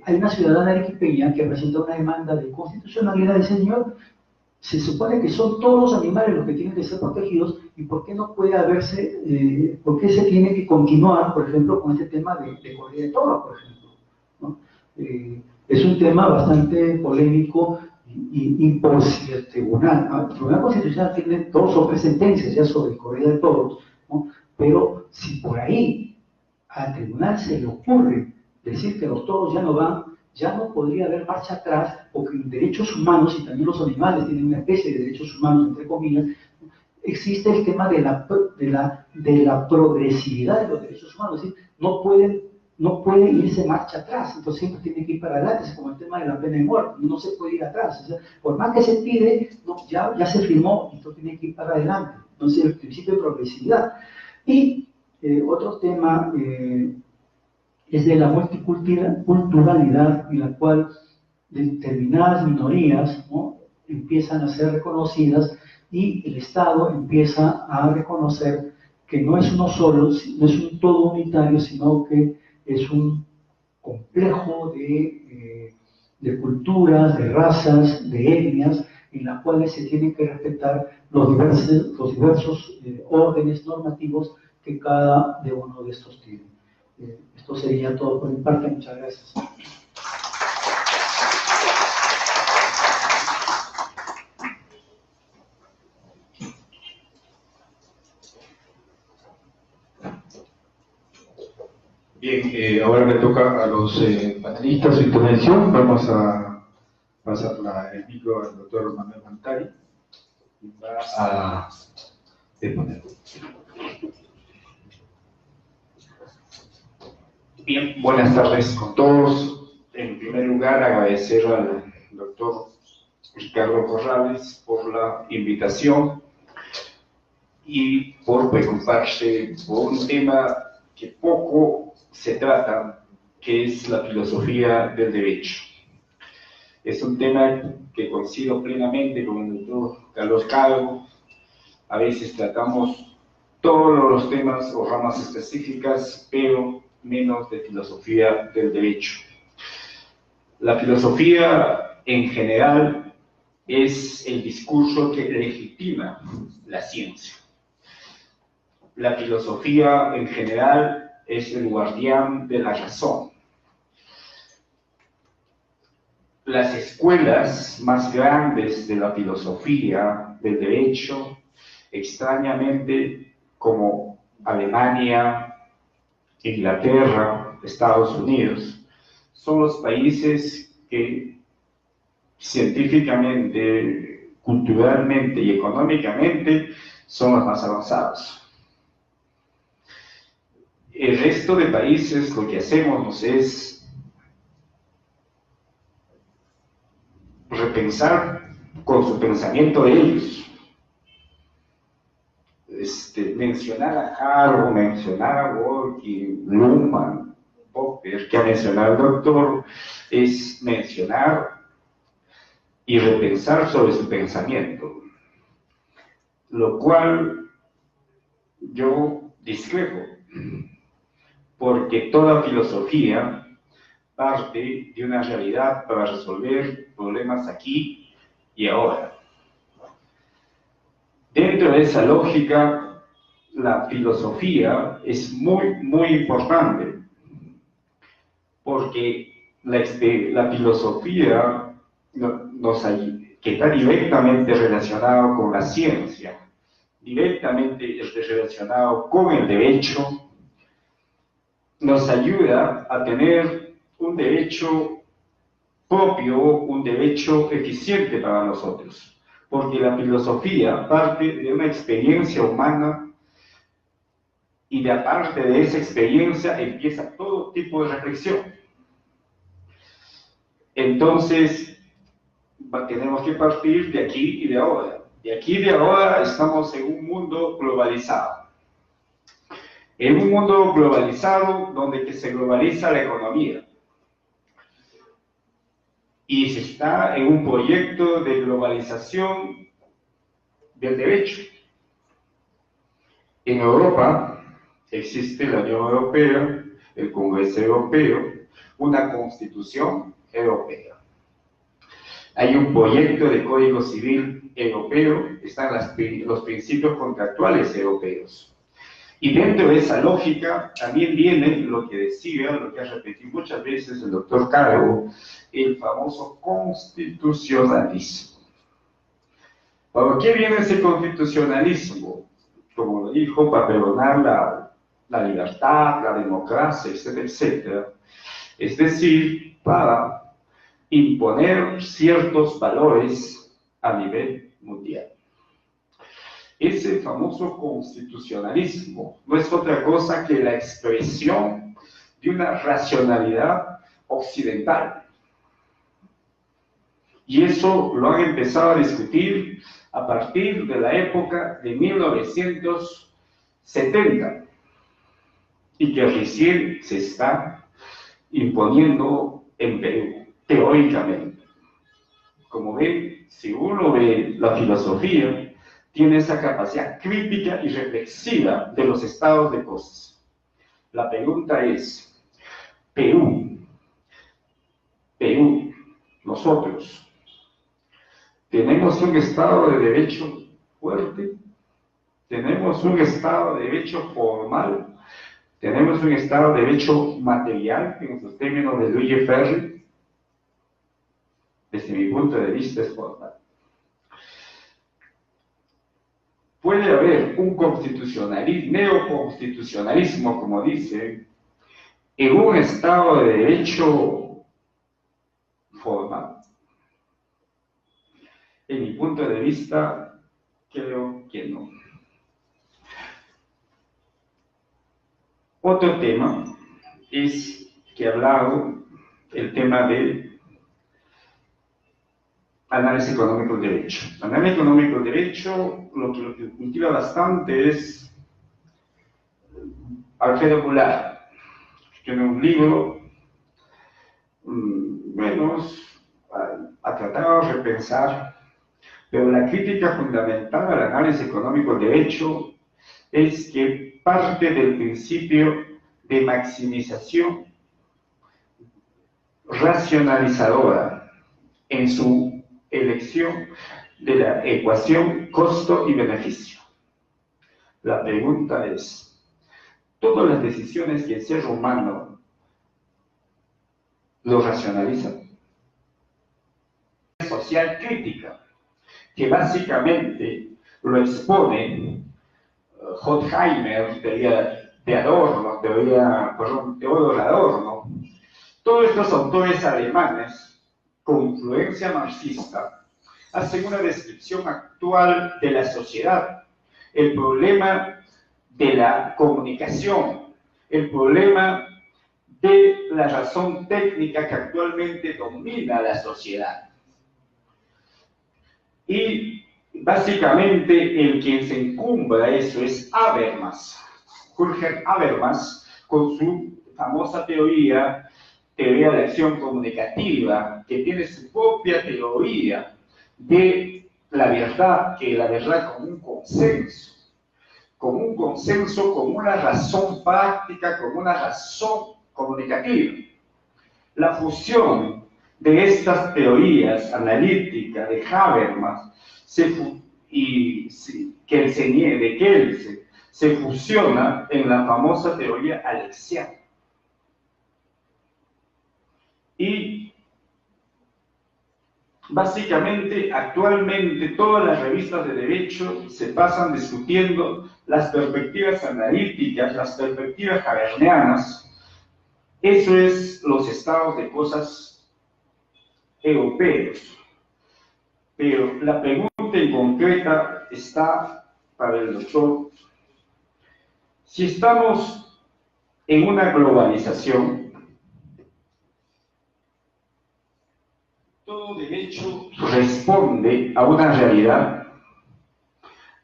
hay una ciudadana arequipeña que presenta una demanda de constitucionalidad y señor, se supone que son todos los animales los que tienen que ser protegidos, y por qué no puede haberse, por qué se tiene que continuar, por ejemplo, con este tema de corrida de toros, por ejemplo, ¿no? Es un tema bastante polémico y por si el Tribunal Constitucional tiene 2 o 3 sentencias ya sobre corrida de toros, ¿no? Pero si por ahí al tribunal se le ocurre decir que los toros ya no van, ya no podría haber marcha atrás, porque en derechos humanos, y también los animales tienen una especie de derechos humanos, entre comillas, existe el tema de la progresividad de los derechos humanos, es decir, no puede irse marcha atrás, entonces siempre tiene que ir para adelante, es como el tema de la pena de muerte, no se puede ir atrás, o sea, por más que se pide, ya se firmó, entonces tiene que ir para adelante, entonces el principio de progresividad. Y otro tema es de la multiculturalidad, en la cual determinadas minorías, ¿no? empiezan a ser reconocidas y el Estado empieza a reconocer que no es uno solo, no es un todo unitario, sino que es un complejo de culturas, de razas, de etnias, en las cuales se tienen que respetar los diversos órdenes normativos que cada de uno de estos tiene. Esto sería todo por mi parte. Muchas gracias. Bien, ahora me toca a los panelistas su intervención. Vamos a pasar el micro al doctor Manuel Mantari y va a exponer. Bien, buenas tardes con todos. En primer lugar, agradecer al doctor Ricardo Corrales por la invitación y por preocuparse por un tema que poco se trata, que es la filosofía del derecho. Es un tema que coincido plenamente con el doctor Carlos Calvo. A veces tratamos todos los temas o ramas específicas, pero menos de filosofía del derecho. La filosofía en general es el discurso que legitima la ciencia. La filosofía en general es el guardián de la razón. las escuelas más grandes de la filosofía del derecho, extrañamente, como Alemania, Inglaterra, Estados Unidos, son los países que científicamente, culturalmente y económicamente son los más avanzados. El resto de países lo que hacemos es repensar con su pensamiento de ellos. Mencionar a Harvard, mencionar a Dworkin, Luhmann, Popper, que ha mencionado el doctor, es mencionar y repensar sobre su pensamiento, lo cual yo discrepo, porque toda filosofía parte de una realidad para resolver problemas aquí y ahora. Dentro de esa lógica, la filosofía es muy importante, porque la filosofía que está directamente relacionado con la ciencia, directamente relacionado con el derecho, nos ayuda a tener un derecho propio, un derecho eficiente para nosotros, porque la filosofía parte de una experiencia humana y de aparte de esa experiencia empieza todo tipo de reflexión. Entonces, tenemos que partir de aquí y de ahora. De aquí y de ahora estamos en un mundo globalizado. En un mundo globalizado donde que se globaliza la economía. Y se está en un proyecto de globalización del derecho. En Europa existe la Unión Europea, el Congreso Europeo, una Constitución Europea. Hay un proyecto de Código Civil Europeo, están los principios contractuales europeos. Y dentro de esa lógica también viene lo que decía, lo que ha repetido muchas veces el doctor Calvo, el famoso constitucionalismo. ¿Para qué viene ese constitucionalismo? Como lo dijo, para pregonar la libertad, la democracia, etcétera, etcétera. Es decir, para imponer ciertos valores a nivel mundial. Ese famoso constitucionalismo no es otra cosa que la expresión de una racionalidad occidental. Y eso lo han empezado a discutir a partir de la época de 1970 y que recién se está imponiendo en Perú, teóricamente. Como ven, si uno ve la filosofía, tiene esa capacidad crítica y reflexiva de los estados de cosas. La pregunta es, Perú, nosotros, ¿tenemos un Estado de Derecho fuerte? ¿Tenemos un Estado de Derecho formal? ¿Tenemos un Estado de Derecho material, en los términos de Luigi Ferri? Desde mi punto de vista es formal. Puede haber un neoconstitucionalismo, como dice, en un Estado de Derecho formal. En mi punto de vista, creo que no. Otro tema es que he hablado el tema de análisis económico del derecho. Análisis económico del derecho, lo que cultiva bastante es Alfredo Goulart. Tiene un libro, ha tratado de repensar, pero la crítica fundamental al análisis económico del derecho es que parte del principio de maximización racionalizadora en su elección de la ecuación costo y beneficio. La pregunta es, ¿todas las decisiones que el ser humano lo racionaliza? social crítica, que básicamente lo expone Horkheimer, teoría de Adorno, Teodor Adorno. Todos estos autores alemanes, con influencia marxista, hacen una descripción actual de la sociedad, el problema de la comunicación, el problema de la razón técnica que actualmente domina la sociedad. Y básicamente el quien se encumbra eso es Habermas, Jürgen Habermas, con su famosa teoría de acción comunicativa, que tiene su propia teoría de la verdad, que la verdad como un consenso, como una razón práctica, como una razón comunicativa. La fusión de estas teorías analíticas de Habermas de Kelsen se fusiona en la famosa teoría alexiana. Y básicamente, actualmente, todas las revistas de derecho se pasan discutiendo las perspectivas analíticas, las perspectivas habermianas. Eso es los estados de cosas europeos. Pero la pregunta en concreta está para el doctor. Si estamos en una globalización, todo derecho responde a una realidad.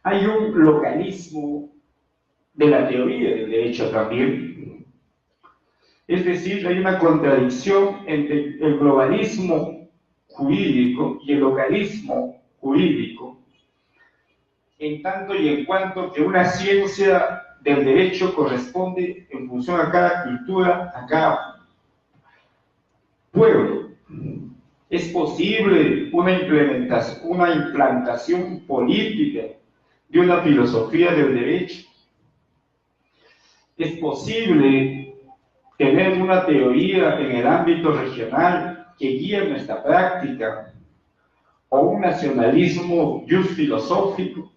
Hay un localismo de la teoría del derecho también. Es decir, hay una contradicción entre el globalismo jurídico y el localismo jurídico, en tanto y en cuanto que una ciencia del derecho corresponde en función a cada cultura, a cada pueblo. ¿Es posible una implantación política de una filosofía del derecho? ¿Es posible tener una teoría en el ámbito regional que guíe nuestra práctica? ¿O un nacionalismo just filosófico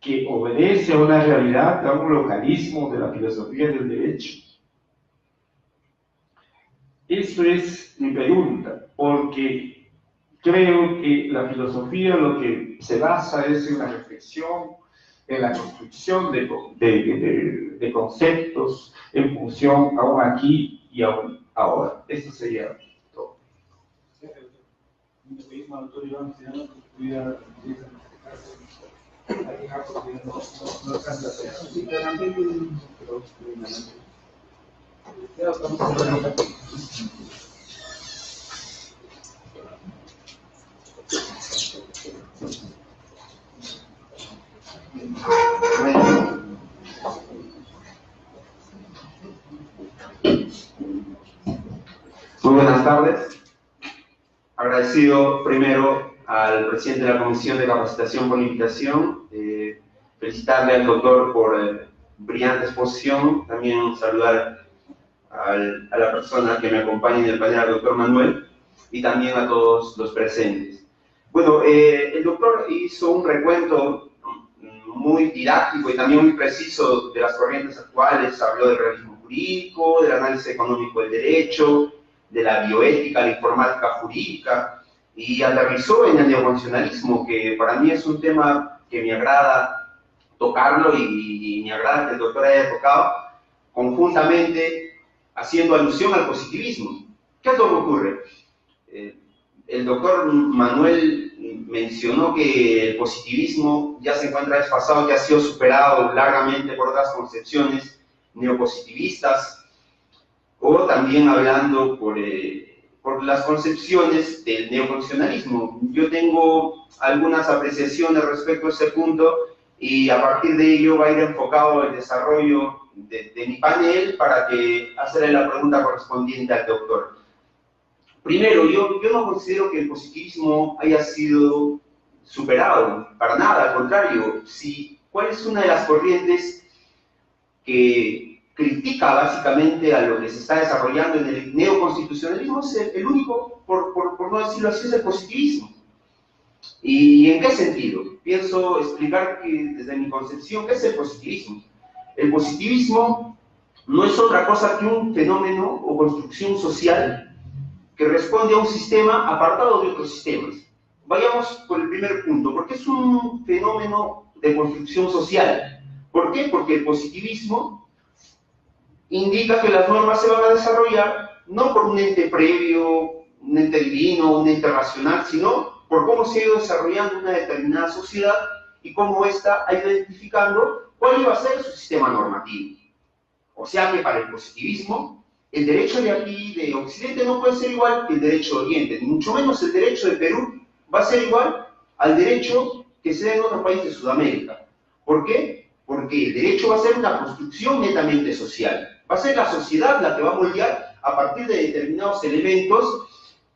que obedece a una realidad, a un localismo de la filosofía del derecho? Eso es mi pregunta, porque creo que la filosofía lo que se basa es en la reflexión, en la construcción de conceptos en función aún aquí y aún ahora. Eso sería todo. Muy buenas tardes. Agradecido primero al presidente de la Comisión de Capacitación por Invitación, felicitarle al doctor por brillante exposición, también saludar a la persona que me acompaña en el panel, al doctor Manuel, y también a todos los presentes. Bueno, el doctor hizo un recuento muy didáctico y también muy preciso de las corrientes actuales. Habló del realismo jurídico, del análisis económico del derecho, de la bioética, la informática jurídica, y aterrizó en el neoconstitucionalismo, que para mí es un tema que me agrada tocarlo y me agrada que el doctor haya tocado, conjuntamente haciendo alusión al positivismo. ¿Qué es lo que ocurre? El doctor Manuel mencionó que el positivismo ya se encuentra desfasado, que ha sido superado largamente por otras concepciones neopositivistas, o también hablando por las concepciones del neoconstitucionalismo. Yo tengo algunas apreciaciones respecto a ese punto y a partir de ello va a ir enfocado el desarrollo de mi panel para hacerle la pregunta correspondiente al doctor. Primero, yo no considero que el positivismo haya sido superado, para nada, al contrario. ¿Cuál es una de las corrientes que critica básicamente a lo que se está desarrollando en el neoconstitucionalismo es el único, por no decirlo así, es el positivismo. ¿Y en qué sentido? Pienso explicar que, desde mi concepción, ¿qué es el positivismo? El positivismo no es otra cosa que un fenómeno o construcción social que responde a un sistema apartado de otros sistemas. Vayamos por el primer punto, porque es un fenómeno de construcción social. ¿Por qué? Porque el positivismo indica que las normas se van a desarrollar no por un ente previo, un ente divino, un ente racional, sino por cómo se ha ido desarrollando una determinada sociedad y cómo ésta ha ido identificando cuál iba a ser su sistema normativo. O sea que para el positivismo, el derecho de aquí, de Occidente, no puede ser igual que el derecho de Oriente, ni mucho menos el derecho de Perú va a ser igual al derecho que se da en otro país de Sudamérica. ¿Por qué? Porque el derecho va a ser una construcción netamente social. Va a ser la sociedad la que va a moldear a partir de determinados elementos,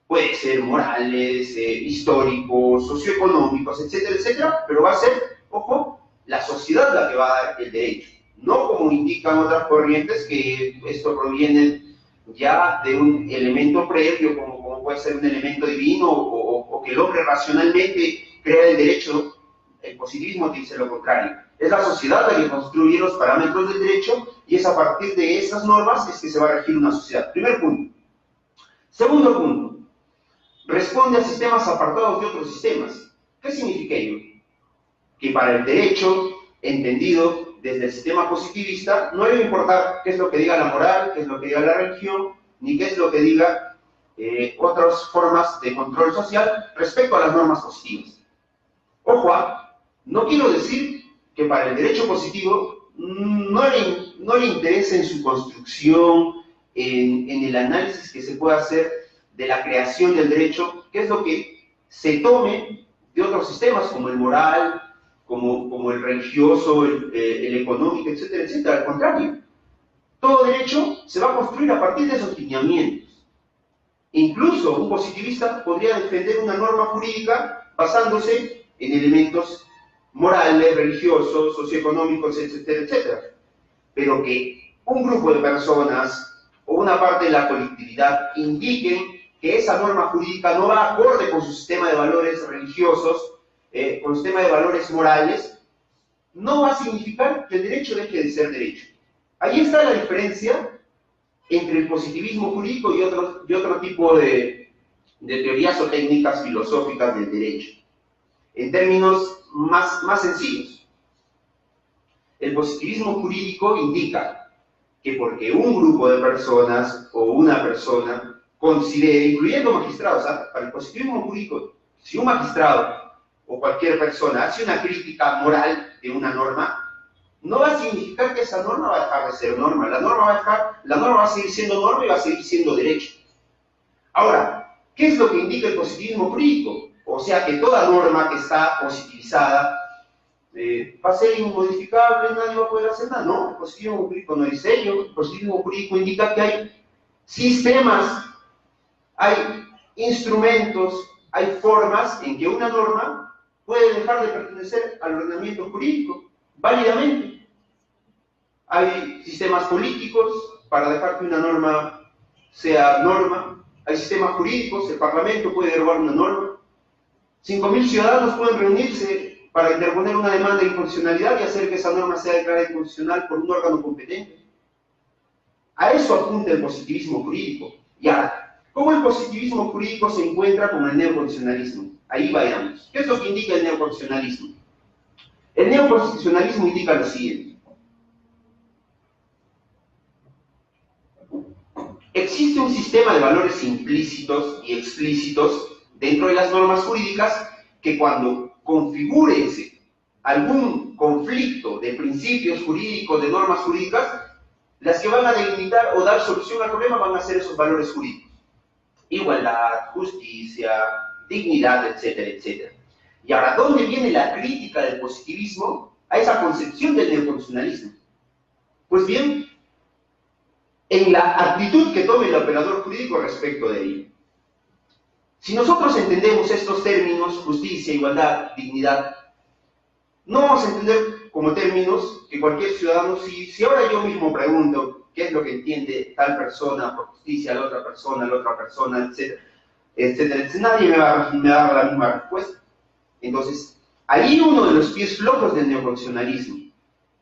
puede ser morales, históricos, socioeconómicos, etcétera, etcétera, pero va a ser, ojo, la sociedad la que va a dar el derecho. No como indican otras corrientes, que esto proviene ya de un elemento previo, como puede ser un elemento divino, o que el hombre racionalmente crea el derecho. El positivismo dice lo contrario. Es la sociedad la que construye los parámetros del derecho y es a partir de esas normas es que se va a regir una sociedad. Primer punto. Segundo punto. Responde a sistemas apartados de otros sistemas. ¿Qué significa ello? Que para el derecho, entendido desde el sistema positivista, no debe importar qué es lo que diga la moral, qué es lo que diga la religión, ni qué es lo que diga otras formas de control social respecto a las normas positivas. Ojo, no quiero decir que para el derecho positivo no le interesa en su construcción, en el análisis que se pueda hacer de la creación del derecho, qué es lo que se tome de otros sistemas, como el moral, como el religioso, el económico, etcétera, etcétera. Al contrario, todo derecho se va a construir a partir de esos lineamientos. Incluso un positivista podría defender una norma jurídica basándose en elementos morales, religiosos, socioeconómicos, etcétera, etcétera. Pero que un grupo de personas o una parte de la colectividad indiquen que esa norma jurídica no va acorde con su sistema de valores religiosos, con su sistema de valores morales, no va a significar que el derecho deje de ser derecho. Ahí está la diferencia entre el positivismo jurídico y otro tipo de teorías o técnicas filosóficas del derecho. En términos más sencillos, el positivismo jurídico indica que porque un grupo de personas o una persona considere, incluyendo magistrados, para el positivismo jurídico, si un magistrado o cualquier persona hace una crítica moral de una norma, no va a significar que esa norma va a dejar de ser norma. La norma va a seguir siendo norma y va a seguir siendo derecho. Ahora, ¿qué es lo que indica el positivismo jurídico? O sea que toda norma que está positivizada va a ser inmodificable, nadie va a poder hacer nada. No, el positivismo jurídico no dice ello. El positivismo jurídico indica que hay sistemas, hay instrumentos, hay formas en que una norma puede dejar de pertenecer al ordenamiento jurídico válidamente. Hay sistemas políticos para dejar que una norma sea norma. Hay sistemas jurídicos, el Parlamento puede derogar una norma. 5.000 ciudadanos pueden reunirse para interponer una demanda de inconstitucionalidad y hacer que esa norma sea declarada inconstitucional por un órgano competente. A eso apunta el positivismo jurídico. Y ahora, ¿cómo el positivismo jurídico se encuentra con el neoconstitucionalismo? Ahí vayamos. ¿Qué es lo que indica el neoconstitucionalismo? El neoconstitucionalismo indica lo siguiente. Existe un sistema de valores implícitos y explícitos dentro de las normas jurídicas que cuando configúrese algún conflicto de principios jurídicos, de normas jurídicas, las que van a delimitar o dar solución al problema van a ser esos valores jurídicos. Igualdad, justicia, dignidad, etcétera, etcétera. Y ahora, ¿dónde viene la crítica del positivismo a esa concepción del neoconstitucionalismo? Pues bien, en la actitud que tome el operador jurídico respecto de ello. Si nosotros entendemos estos términos, justicia, igualdad, dignidad, no vamos a entender como términos que cualquier ciudadano, si ahora yo mismo pregunto qué es lo que entiende tal persona por justicia, la otra persona, etcétera, etcétera, nadie me va a dar la misma respuesta. Entonces, ahí uno de los pies flojos del neoconstitucionalismo,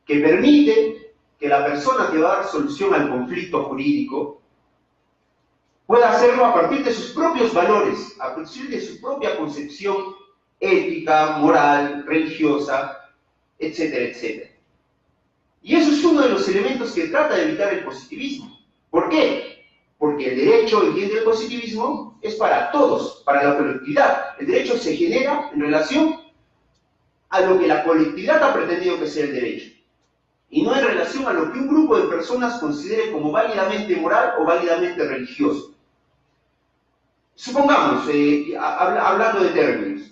que permite que la persona que va a dar solución al conflicto jurídico pueda hacerlo a partir de sus propios valores, a partir de su propia concepción ética, moral, religiosa, etcétera, etcétera. Y eso es uno de los elementos que trata de evitar el positivismo. ¿Por qué? Porque el derecho, entiende el positivismo, es para todos, para la colectividad. El derecho se genera en relación a lo que la colectividad ha pretendido que sea el derecho, y no en relación a lo que un grupo de personas considere como válidamente moral o válidamente religioso. Supongamos, hablando de términos,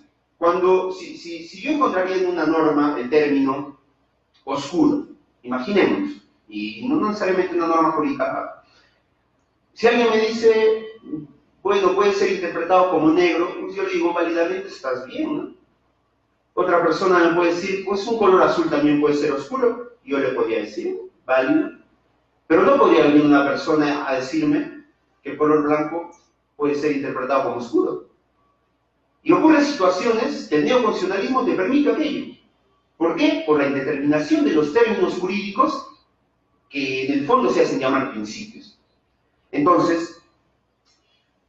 si yo encontraría en una norma el término oscuro, imaginémonos, y no necesariamente una norma jurídica, si alguien me dice, bueno, puede ser interpretado como negro, pues yo le digo, válidamente estás bien, ¿no? Otra persona me puede decir, pues un color azul también puede ser oscuro, yo le podría decir, válido, pero no podría venir una persona a decirme que el color blanco puede ser interpretado como oscuro. Y ocurren situaciones que el neoconstitucionalismo te permite aquello. ¿Por qué? Por la indeterminación de los términos jurídicos que en el fondo se hacen llamar principios. Entonces,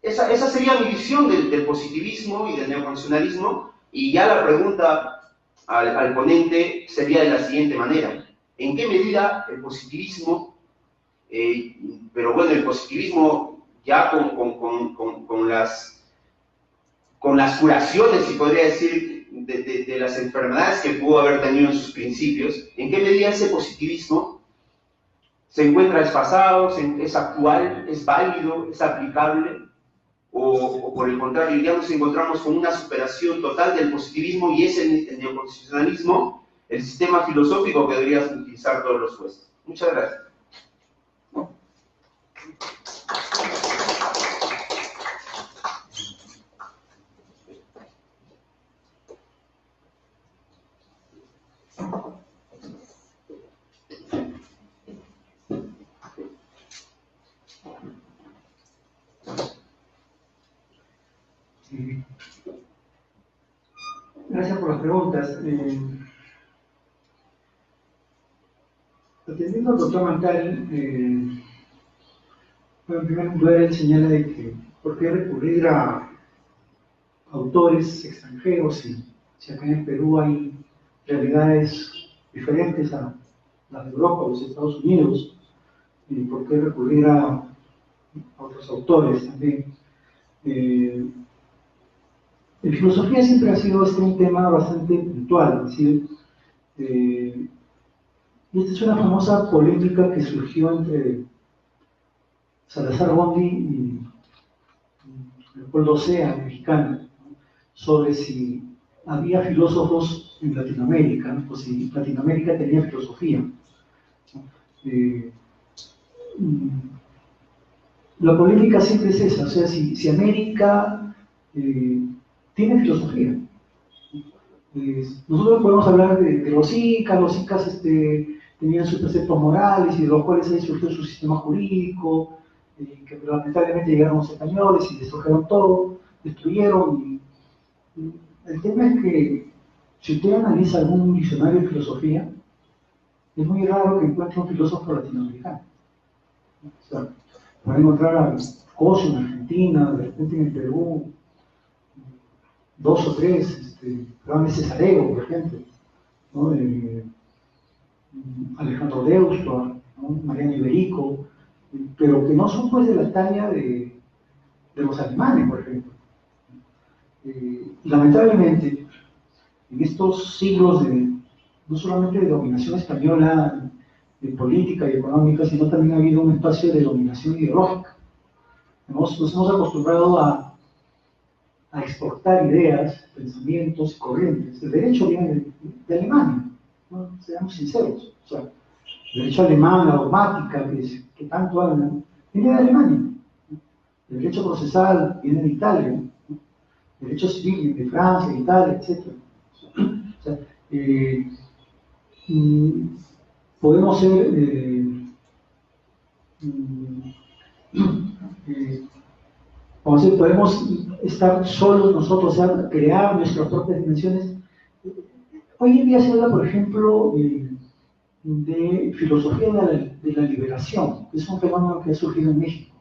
esa sería mi visión del positivismo y del neoconstitucionalismo, y ya la pregunta al ponente sería de la siguiente manera. ¿En qué medida el positivismo, pero bueno, el positivismo ya con las curaciones, si podría decir, de las enfermedades que pudo haber tenido en sus principios, en qué medida ese positivismo se encuentra desfasado, es actual, es válido, es aplicable, o por el contrario, ya nos encontramos con una superación total del positivismo y es el neoconstitucionalismo el sistema filosófico que deberían utilizar todos los jueces? Muchas gracias. Gracias por las preguntas. Atendiendo al doctor Mancari, bueno, en primer lugar él señala de que por qué recurrir a autores extranjeros si acá en el Perú hay realidades diferentes a las de Europa o los Estados Unidos, y por qué recurrir a otros autores también. En filosofía siempre ha sido un tema bastante puntual, es decir, y esta es una famosa polémica que surgió entre Salazar-Bondi y Leopoldo Sea, mexicano, sobre si había filósofos en Latinoamérica, ¿no? O si Latinoamérica tenía filosofía. La polémica siempre es esa, o sea, si América tiene filosofía. Nosotros podemos hablar de los incas tenían sus preceptos morales y de los cuales ahí surgió su sistema jurídico, que lamentablemente llegaron los españoles y destruyeron todo, destruyeron. El tema es que si usted analiza algún diccionario de filosofía, es muy raro que encuentre un filósofo latinoamericano. O sea, va a encontrar a Cosio en Argentina, de repente en el Perú, dos o tres, Juan Cesareo, por ejemplo, ¿no? Alejandro Deusto, ¿no? Mariano Iberico, pero que no son pues de la talla de los alemanes, por ejemplo. Lamentablemente, en estos siglos no solamente de dominación española, de política y económica, sino también ha habido un espacio de dominación ideológica. Nos hemos acostumbrado a exportar ideas, pensamientos, corrientes. El derecho viene de Alemania, ¿no? Seamos sinceros. O sea, el derecho alemán, la dogmática, que tanto hablan, viene de Alemania. El derecho procesal viene de Italia, ¿no? El derecho civil viene de Francia, de Italia, etc. O sea, podemos ser, vamos a decir, podemos estar solos nosotros, o sea, crear nuestras propias dimensiones. Hoy en día se habla, por ejemplo, de filosofía de la liberación, que es un fenómeno que ha surgido en México.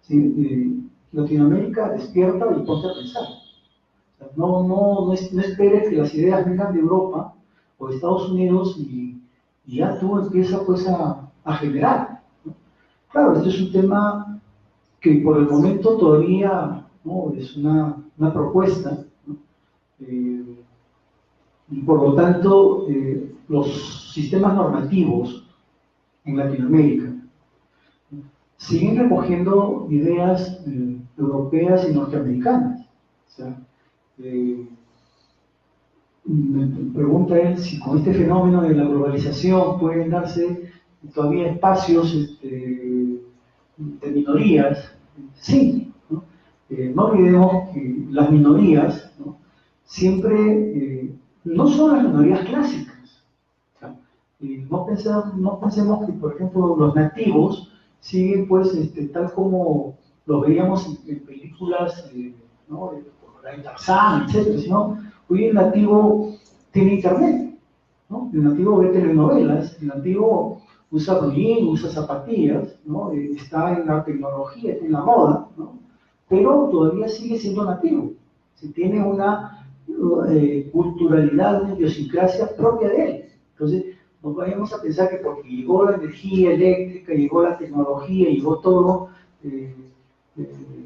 ¿Sí? Latinoamérica despierta y ponte a pensar. O sea, no esperes que las ideas vengan de Europa o de Estados Unidos y ya tú empiezas pues a generar, ¿no? Claro, este es un tema que por el momento todavía, ¿no?, es una propuesta, ¿no? Y por lo tanto, los sistemas normativos en Latinoamérica siguen recogiendo ideas europeas y norteamericanas. O sea, me pregunta él si con este fenómeno de la globalización pueden darse todavía espacios de minorías. Sí, ¿no? No olvidemos que las minorías, ¿no?, siempre no son las minorías clásicas. O sea, no pensemos que, por ejemplo, los nativos siguen, pues, tal como lo veíamos en películas, ¿no?, como la de Tarzán, etc., sino hoy el nativo tiene internet, ¿no? El nativo ve telenovelas, el nativo usa blue jean, usa zapatillas, ¿no? Está en la tecnología, está en la moda, ¿no? Pero todavía sigue siendo nativo. Si tiene una culturalidad, una idiosincrasia propia de él. Entonces, no vayamos a pensar que porque llegó la energía eléctrica, llegó la tecnología, llegó todo, el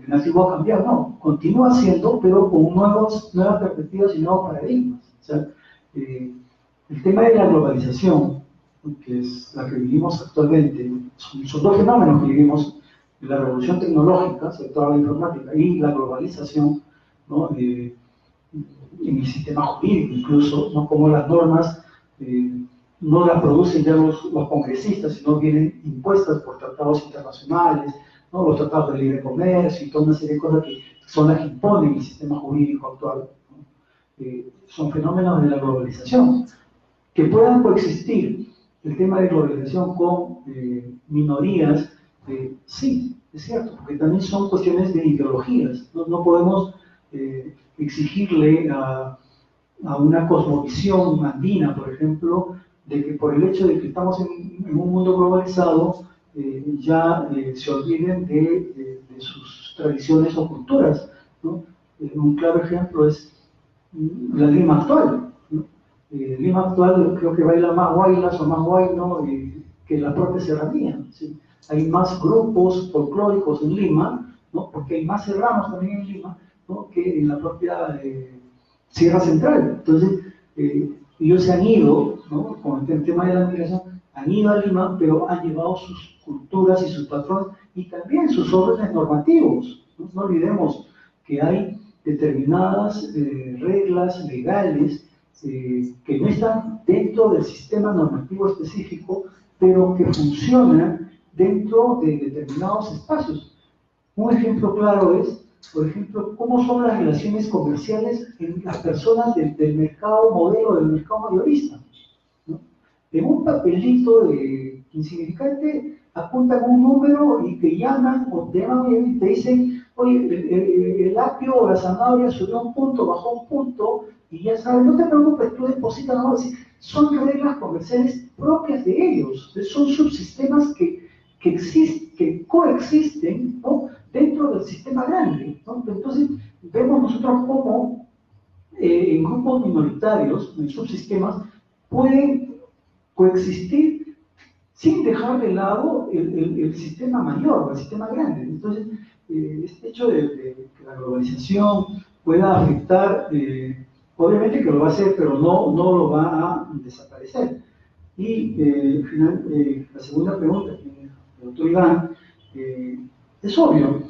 nativo ha cambiado. No, continúa siendo, pero con nuevas perspectivas y nuevos paradigmas. O sea, el tema de la globalización, que es la que vivimos actualmente, son dos fenómenos que vivimos: la revolución tecnológica, sobre todo la informática, y la globalización, ¿no?, en el sistema jurídico incluso, ¿no?, como las normas no las producen ya los congresistas, sino vienen impuestas por tratados internacionales, ¿no?, los tratados de libre comercio y toda una serie de cosas que son las que imponen el sistema jurídico actual, ¿no? Son fenómenos de la globalización. Que puedan coexistir el tema de globalización con minorías, sí, es cierto, porque también son cuestiones de ideologías. No podemos exigirle a una cosmovisión andina, por ejemplo, de que por el hecho de que estamos en un mundo globalizado, ya se olviden de sus tradiciones o culturas, ¿no? Un claro ejemplo es la Lima actual, ¿no? Lima actual creo que baila más guaylas o más guay, ¿no?, que la propia serranía, ¿sí? Hay más grupos folclóricos en Lima, ¿no?, porque hay más serranos también en Lima, ¿no?, que en la propia Sierra Central. Entonces, ellos se han ido, ¿no?, con el tema de la migración, han ido a Lima, pero han llevado sus culturas y sus patrones y también sus órdenes normativos. No olvidemos que hay determinadas reglas legales que no están dentro del sistema normativo específico, pero que funcionan dentro de determinados espacios. Un ejemplo claro es, por ejemplo, cómo son las relaciones comerciales en las personas del mercado modelo, del mercado mayorista, ¿no? En un papelito insignificante apuntan un número y te llaman o te llaman y te dicen: oye, el apio o la zanahoria subió un punto, bajó un punto, y ya sabes, no te preocupes, tú depositas, no. Son reglas comerciales propias de ellos, son subsistemas que coexisten, ¿no?, dentro del sistema grande, ¿no? Entonces, vemos nosotros cómo en grupos minoritarios, en subsistemas, pueden coexistir sin dejar de lado el sistema mayor, el sistema grande. Entonces, este hecho de que la globalización pueda afectar, obviamente que lo va a hacer, pero no lo va a desaparecer. Y la segunda pregunta, el doctor Iván, es obvio.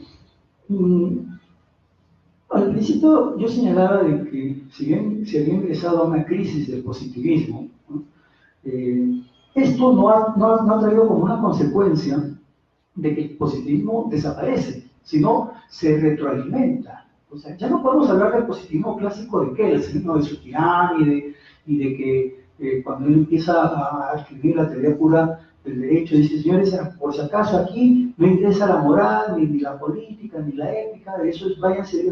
Al principio yo señalaba de que si bien se había ingresado a una crisis del positivismo, ¿no?, esto no ha traído como una consecuencia de que el positivismo desaparece, sino se retroalimenta. O sea, ya no podemos hablar del positivismo clásico de Kelsen, ¿no?, de su pirámide y de que cuando él empieza a escribir la teoría pura del derecho, dice, señores, por si acaso aquí no interesa la moral, ni la política, ni la ética, eso es, váyanse,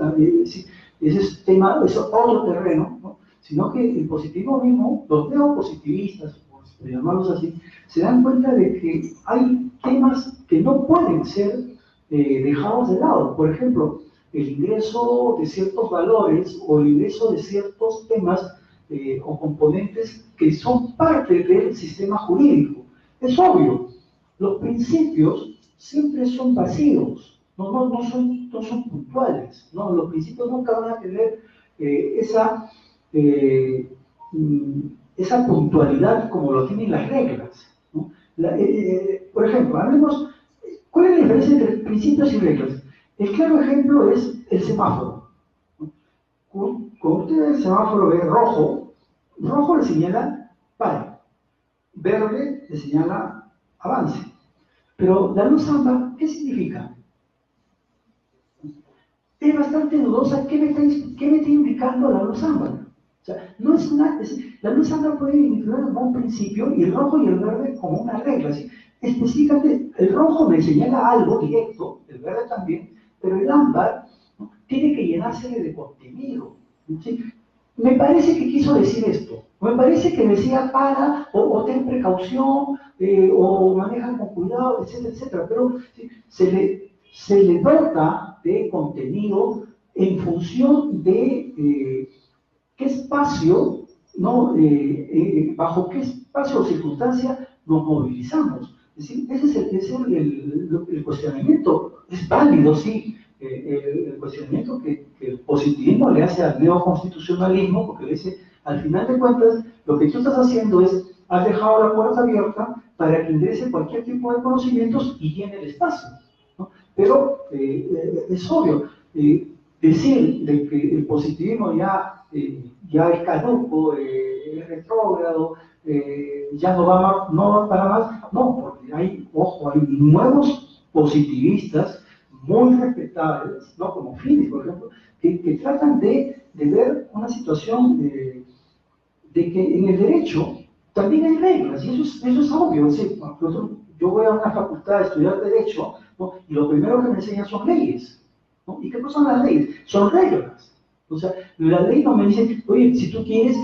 ese es tema, es otro terreno, ¿no? Sino que el positivismo mismo, los neopositivistas, por llamarlos así, se dan cuenta de que hay temas que no pueden ser dejados de lado. Por ejemplo, el ingreso de ciertos valores o el ingreso de ciertos temas o componentes que son parte del sistema jurídico. Es obvio, los principios siempre son vacíos, no son puntuales, ¿no? Los principios nunca van a tener esa puntualidad como lo tienen las reglas, ¿no? Por ejemplo, hablemos, ¿cuál es la diferencia entre principios y reglas? El claro ejemplo es el semáforo, ¿no? Cuando usted el semáforo ve rojo, rojo le señala pare, verde le señala avance. Pero la luz ámbar, ¿qué significa? Es bastante dudosa qué me está indicando la luz ámbar. O sea, no es la luz ámbar puede indicar como un principio y el rojo y el verde como una regla. ¿Sí? Específicamente, el rojo me señala algo directo, el verde también, pero el ámbar, ¿no?, tiene que llenarse de contenido. ¿Sí? Me parece que quiso decir esto. Me parece que decía para, o ten precaución, o maneja con cuidado, etcétera, etcétera. Pero ¿sí?, se le dota de contenido en función de qué espacio, ¿no? Bajo qué espacio o circunstancia nos movilizamos. Es decir, ese es el cuestionamiento. Es válido, sí, el cuestionamiento que el positivismo le hace al neoconstitucionalismo, porque le dice, al final de cuentas, lo que tú estás haciendo es, has dejado la puerta abierta para que ingrese cualquier tipo de conocimientos y llene el espacio, ¿no? Pero es obvio, decir de que el positivismo ya es caduco, es retrógrado, ya no va para más, no, porque hay nuevos positivistas muy respetables, ¿no?, como Finney, por ejemplo, que tratan de ver una situación de que en el derecho también hay reglas, y eso es obvio. ¿Sí? Yo voy a una facultad a estudiar derecho, ¿no?, y lo primero que me enseñan son leyes, ¿no? ¿Y qué son las leyes? Son reglas. O sea, la ley no me dice, oye, si tú quieres,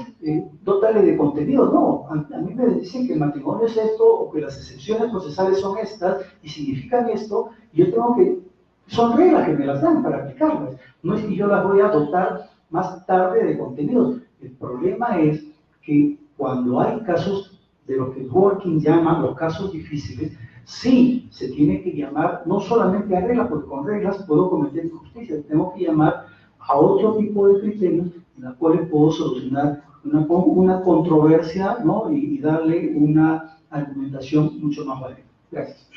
dótale de contenido. No, a mí me dicen que el matrimonio es esto, o que las excepciones procesales son estas, y significan esto, y yo tengo que, son reglas que me las dan para aplicarlas. No es que yo las voy a dotar más tarde de contenido. El problema es que cuando hay casos de lo que Dworkin llama los casos difíciles, sí se tiene que llamar no solamente a reglas, porque con reglas puedo cometer injusticia, tengo que llamar a otro tipo de criterios en los cuales puedo solucionar una controversia, ¿no?, y darle una argumentación mucho más válida. Gracias.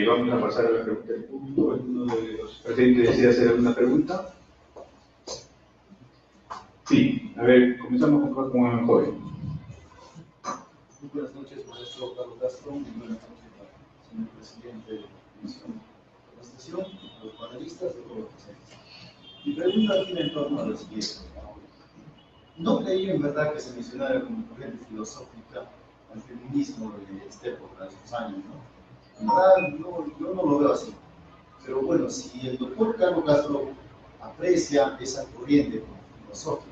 Vamos a pasar a la pregunta del público. ¿Alguno de los presentes desea hacer alguna pregunta? Sí, a ver, comenzamos con el joven. Muy buenas noches, maestro Carlos Castro. Muy buenas noches, señor presidente de la Comisión de Capacitación, a los panelistas y a todos los presentes. Mi pregunta tiene en torno a lo siguiente. No creí en verdad que se mencionara como corriente filosófica al feminismo de esta época, de esos años, ¿no? En verdad, yo no lo veo así. Pero bueno, si el doctor Carlos Castro aprecia esa corriente filosófica,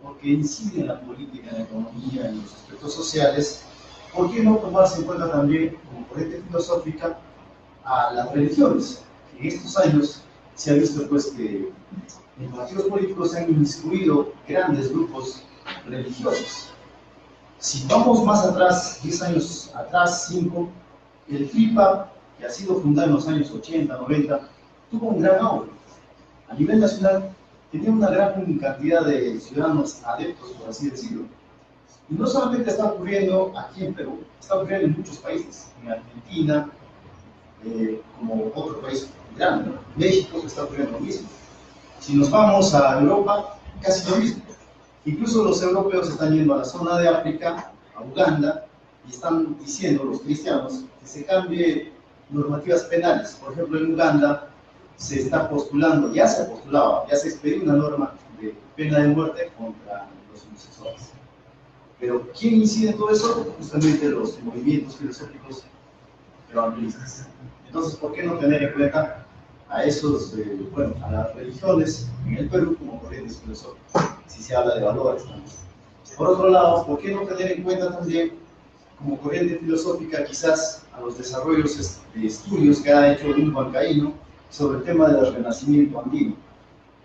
porque incide en la política, en la economía, en los aspectos sociales, ¿por qué no tomarse en cuenta también como corriente filosófica a las religiones? En estos años se ha visto pues que en partidos políticos se han inmiscuido grandes grupos religiosos. Si vamos más atrás, 10 años atrás, 5, el FIPA, que ha sido fundado en los años 80, 90, tuvo un gran auge. A nivel nacional, tenía una gran cantidad de ciudadanos adeptos, por así decirlo. Y no solamente está ocurriendo aquí en Perú, está ocurriendo en muchos países. En Argentina, como otro país grande, México, está ocurriendo lo mismo. Si nos vamos a Europa, casi lo mismo. Incluso los europeos están yendo a la zona de África, a Uganda, y están diciendo los cristianos que se cambie normativas penales. Por ejemplo, en Uganda se está postulando, ya se ha postulado, ya se expedió una norma de pena de muerte contra los homosexuales. Pero ¿quién incide en todo eso? Justamente los movimientos filosóficos evangelistas. Entonces, ¿por qué no tener en cuenta a esos, bueno, a las religiones en el Perú como corrientes filosóficas, si se habla de valores también? Por otro lado, ¿por qué no tener en cuenta también como corriente filosófica quizás a los desarrollos de estudios que ha hecho Lin Huancaíno sobre el tema del renacimiento andino,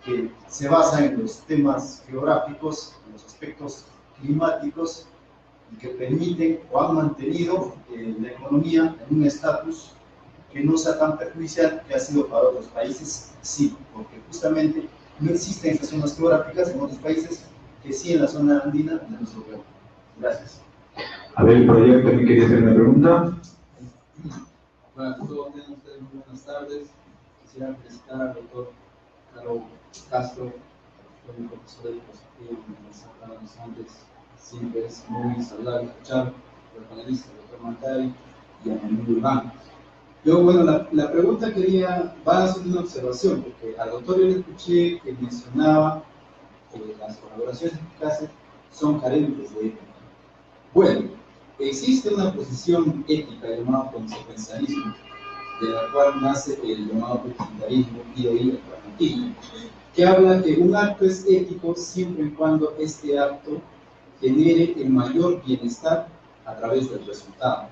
que se basa en los temas geográficos, en los aspectos climáticos, y que permiten o han mantenido la economía en un estatus que no sea tan perjudicial que ha sido para otros países? Sí, porque justamente no existen esas zonas geográficas en otros países que sí en la zona andina de nuestro país. Gracias. A ver, el proyecto también quería hacer una pregunta. Bueno, a todos ustedes muy buenas tardes. Quisiera felicitar al doctor Carlos Castro, fue mi profesor de filosofía en la Universidad de los Andes. Siempre es muy saludable escuchar al panelista, al doctor Mantari y a mi amigo Iván. Yo, bueno, la pregunta va a hacer una observación, porque al doctor yo le escuché que mencionaba que las colaboraciones eficaces son carentes de ética. Bueno, existe una posición ética llamada consecuencialismo, de la cual nace el llamado utilitarismo y el pragmatismo, que habla que un acto es ético siempre y cuando este acto genere el mayor bienestar a través del resultado.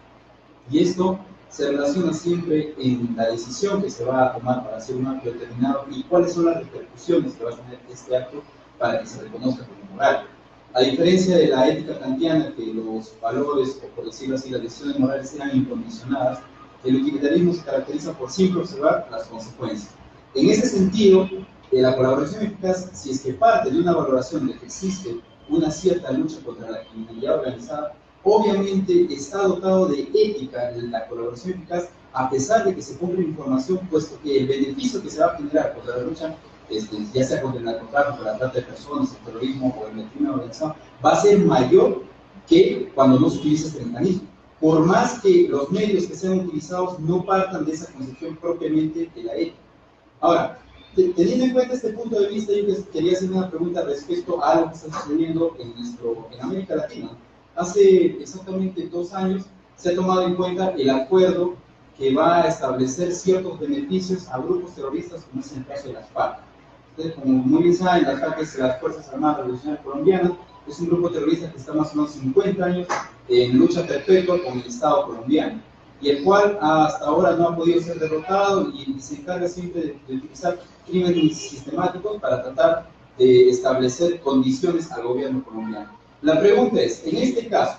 Y esto se relaciona siempre en la decisión que se va a tomar para hacer un acto determinado y cuáles son las repercusiones que va a tener este acto para que se reconozca como moral. A diferencia de la ética kantiana, que los valores, o por decirlo así, las decisiones morales eran incondicionadas, el utilitarismo se caracteriza por siempre observar las consecuencias. En ese sentido, la colaboración eficaz, si es que parte de una valoración de que existe una cierta lucha contra la criminalidad organizada, obviamente está dotado de ética en la colaboración eficaz, a pesar de que se compre información, puesto que el beneficio que se va a generar contra la lucha, ya sea contra el narcotráfico, la trata de personas, el terrorismo o el crimen organizado, va a ser mayor que cuando no se utiliza este mecanismo. Por más que los medios que sean utilizados no partan de esa concepción propiamente de la ética. Ahora, teniendo en cuenta este punto de vista, yo quería hacer una pregunta respecto a algo que está sucediendo en América Latina. Hace exactamente 2 años se ha tomado en cuenta el acuerdo que va a establecer ciertos beneficios a grupos terroristas, como es el caso de las FARC. Ustedes, como muy bien saben, las FARC es las Fuerzas Armadas Revolucionarias Colombianas, es un grupo terrorista que está más o menos 50 años en lucha perpetua con el Estado colombiano, y el cual hasta ahora no ha podido ser derrotado y se encarga siempre de utilizar crímenes sistemáticos para tratar de establecer condiciones al gobierno colombiano. La pregunta es, en este caso,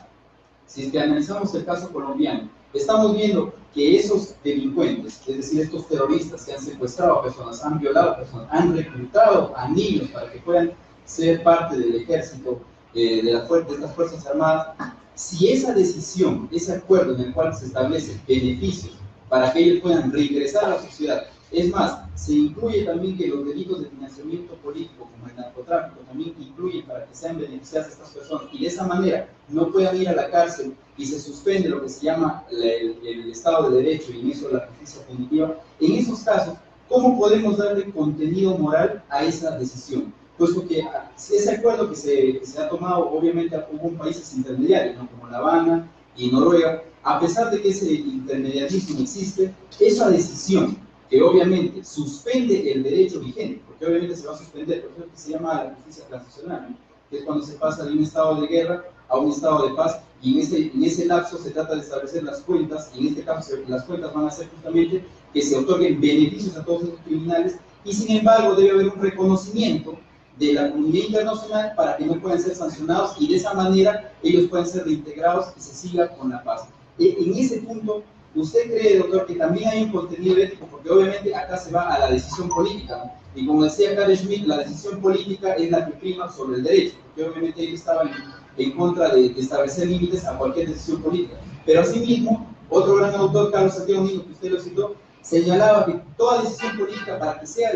si es que analizamos el caso colombiano, estamos viendo que esos delincuentes, es decir, estos terroristas que han secuestrado a personas, han violado a personas, han reclutado a niños para que puedan ser parte del ejército, de estas Fuerzas Armadas, si esa decisión, ese acuerdo en el cual se establecen beneficios para que ellos puedan reingresar a la sociedad, es más, se incluye también que los delitos de financiamiento político, como el narcotráfico, también incluyen para que sean beneficiadas estas personas y de esa manera no puedan ir a la cárcel y se suspende lo que se llama el Estado de Derecho y en eso la justicia punitiva. En esos casos, ¿cómo podemos darle contenido moral a esa decisión? Puesto que ese acuerdo que se ha tomado, obviamente hubo países intermediarios, ¿no? Como La Habana y Noruega, a pesar de que ese intermediarismo existe, esa decisión que obviamente suspende el derecho vigente, porque obviamente se va a suspender, por eso que se llama la justicia transicional, ¿no? Que es cuando se pasa de un estado de guerra a un estado de paz, y en ese lapso se trata de establecer las cuentas, y en este caso las cuentas van a ser justamente que se otorguen beneficios a todos esos criminales, y sin embargo debe haber un reconocimiento de la comunidad internacional para que no puedan ser sancionados y de esa manera ellos pueden ser reintegrados y se siga con la paz. En ese punto, ¿usted cree, doctor, que también hay un contenido ético? Porque obviamente acá se va a la decisión política, ¿no? Y como decía Carl Schmitt, la decisión política es la que prima sobre el derecho, porque obviamente ellos estaban en contra de establecer límites a cualquier decisión política. Pero asimismo, otro gran autor, Carlos Santiago Nino, que usted lo citó, señalaba que toda decisión política, para que sea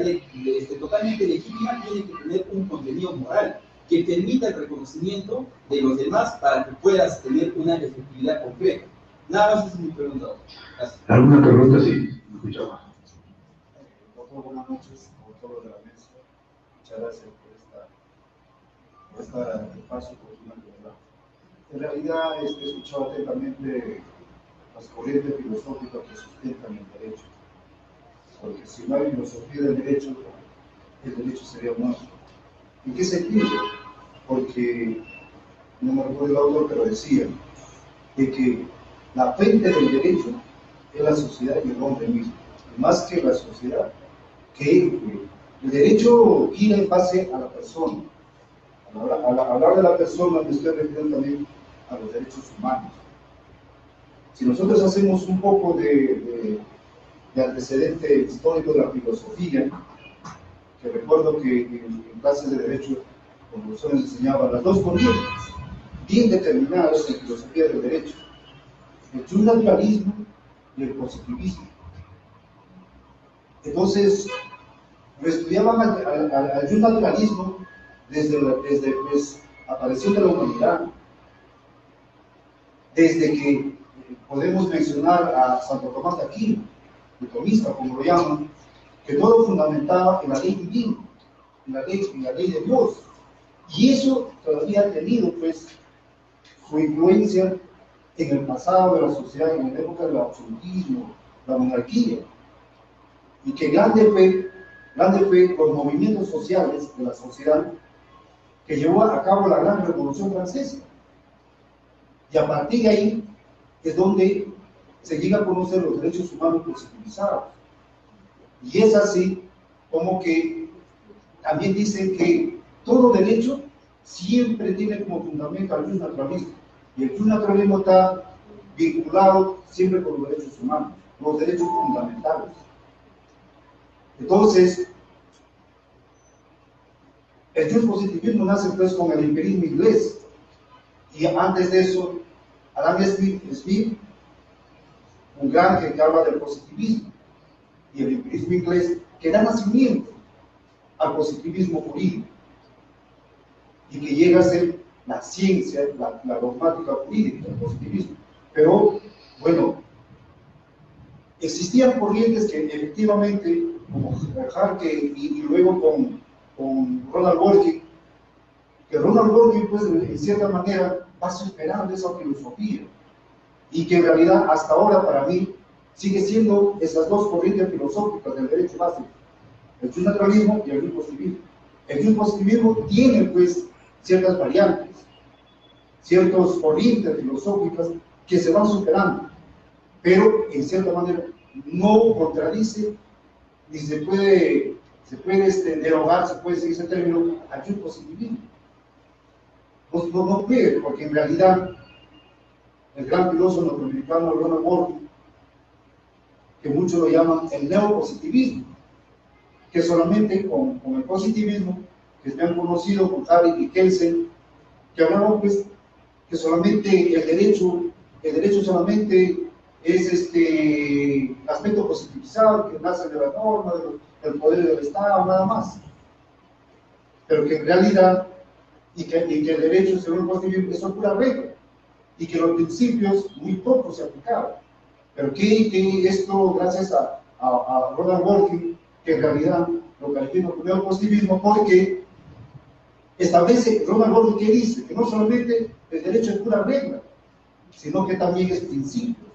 totalmente legítima, tiene que tener un contenido moral. que permita el reconocimiento de los demás para que puedas tener una efectividad concreta. Nada más esa es mi pregunta. Gracias. ¿Alguna pregunta? Sí, escuchamos. Doctor, buenas noches, doctor de la mesa. Muchas gracias por este espacio, ¿verdad? En realidad, he escuchado atentamente las corrientes filosóficas que sustentan el derecho. Porque si no hay filosofía del derecho, el derecho sería muerto. ¿En qué sentido? Porque, no me recuerdo el autor, pero decía de que la fuente del derecho es la sociedad y el hombre mismo. Y más que la sociedad, que el derecho gira en base a la persona. Al hablar de la persona, me estoy refiriendo también a los derechos humanos. Si nosotros hacemos un poco de antecedente histórico de la filosofía, que recuerdo que en clases de derecho, los profesores enseñaban las dos corrientes bien determinadas en filosofía del derecho: el justnaturalismo y el positivismo. Entonces, lo estudiaban al justnaturalismo desde pues, aparición de la humanidad, desde que podemos mencionar a Santo Tomás de Aquino, el tomista, como lo llaman, que todo fundamentaba en la ley divina, en la ley de Dios. Y eso todavía ha tenido, pues, su influencia en el pasado de la sociedad, en la época del absolutismo, la monarquía. Y que grande fue los movimientos sociales de la sociedad que llevó a cabo la gran Revolución Francesa. Y a partir de ahí es donde se llega a conocer los derechos humanos positivizados. Y es así como que también dicen que todo derecho siempre tiene como fundamento al justnaturalismo. Y el justnaturalismo está vinculado siempre con los derechos humanos, los derechos fundamentales. Entonces, el justpositivismo nace pues con el empirismo inglés. Y antes de eso, Adam Smith, un gran que habla del positivismo, y el empirismo inglés, que da nacimiento al positivismo jurídico, y que llega a ser la ciencia, la dogmática jurídica, el positivismo. Pero, bueno, existían corrientes que efectivamente, como Harke y luego con Ronald Dworkin, que Ronald Dworkin, pues, en cierta manera, va superando esa filosofía, y que en realidad, hasta ahora, para mí, sigue siendo esas dos corrientes filosóficas del derecho básico, el justnaturalismo y el justpositivismo. El justpositivismo tiene, pues, ciertas variantes, ciertas corrientes filosóficas que se van superando, pero, en cierta manera, no contradice, ni se puede derogar, se puede seguir ese término, al justpositivismo. No puede, porque en realidad el gran filósofo norteamericano Ronald Dworkin, que muchos lo llaman el neopositivismo, que solamente con el positivismo, que se han conocido con Harry y Kelsen, que hablaron pues que solamente el derecho solamente es aspecto positivizado, que nace de la norma, del poder del Estado, nada más. Pero que en realidad, y que el derecho según el positivismo es pura regla, y que los principios muy poco se aplicaban. Pero que esto, gracias a Ronald Dworkin, que en realidad lo califica como neopositivismo, porque establece, Ronald Dworkin, que dice que no solamente el derecho es pura regla, sino que también es principio.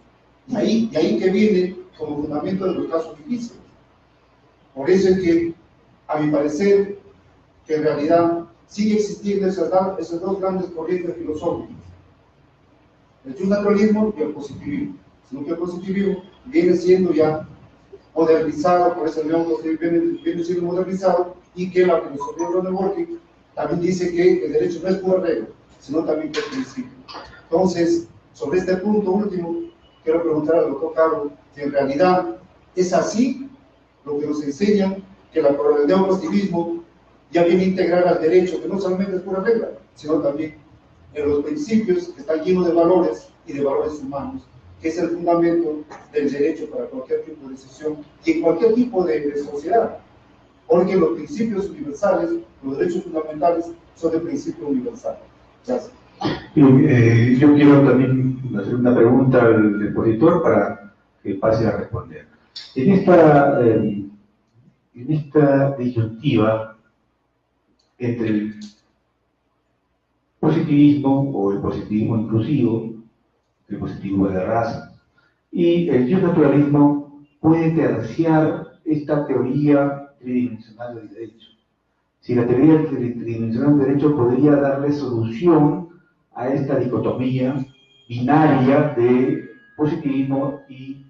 Y ahí que viene como fundamento de los casos difíciles. Por eso es que, a mi parecer, que en realidad sigue existiendo esas dos grandes corrientes filosóficas, el justnaturalismo y el positivismo. Sino que el positivismo viene siendo ya modernizado, por eso el neopositivismo viene siendo modernizado, y que la filosofía de Ronald Dworkin también dice que el derecho no es pura regla, sino también que es principio. Entonces, sobre este punto último, quiero preguntar al doctor Carlos si en realidad es así lo que nos enseña, que el neopositivismo ya viene a integrar al derecho, que no solamente es pura regla, sino también en los principios que están llenos de valores y de valores humanos, que es el fundamento del derecho para cualquier tipo de decisión y en cualquier tipo de sociedad. porque los principios universales, los derechos fundamentales son de principio universal. Gracias. Yo quiero también hacer una pregunta al expositor para que pase a responder. En esta disyuntiva entre el positivismo o el positivismo inclusivo, el positivismo de raza, y el justnaturalismo, puede terciar esta teoría tridimensional del derecho. Si la teoría tridimensional del derecho podría darle solución a esta dicotomía binaria de positivismo y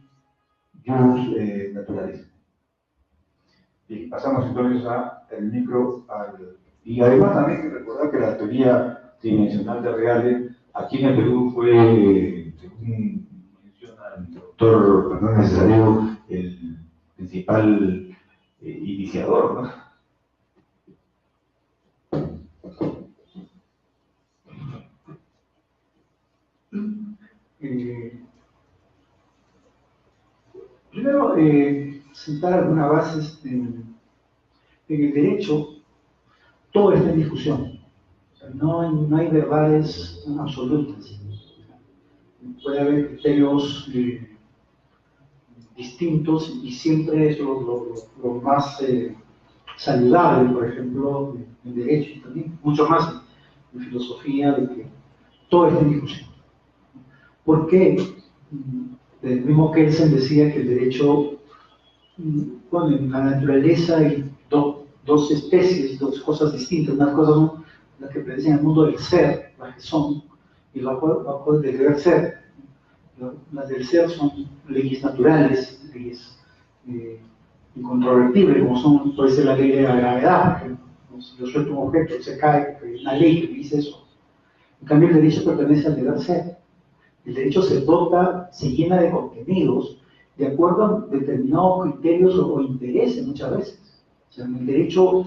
justnaturalismo. Bien, pasamos entonces el micro y además también hay que recordar que la teoría tridimensional de Reale aquí en el Perú fue, según menciona el doctor Fernández Cesario, el principal iniciador, ¿no? Primero, sentar algunas bases en el derecho. Todo está en discusión. O sea, no hay verdades absolutas. Puede haber criterios distintos y siempre es lo más saludable, por ejemplo, en derecho y también mucho más en filosofía, de que todo está en discusión. ¿Por qué? El mismo Kelsen decía que el derecho, bueno, en la naturaleza hay dos especies, dos cosas distintas. Unas cosas son las que predicen el mundo del ser, las que son, y las cosas del deber ser. Las del ser son leyes naturales, leyes incontrovertibles, como son, puede ser la ley de la gravedad, que si yo suelto un objeto se cae, porque hay una ley que dice eso. En cambio, el derecho pertenece al deber ser. El derecho se dota, se llena de contenidos de acuerdo a determinados criterios o intereses muchas veces. O sea, el derecho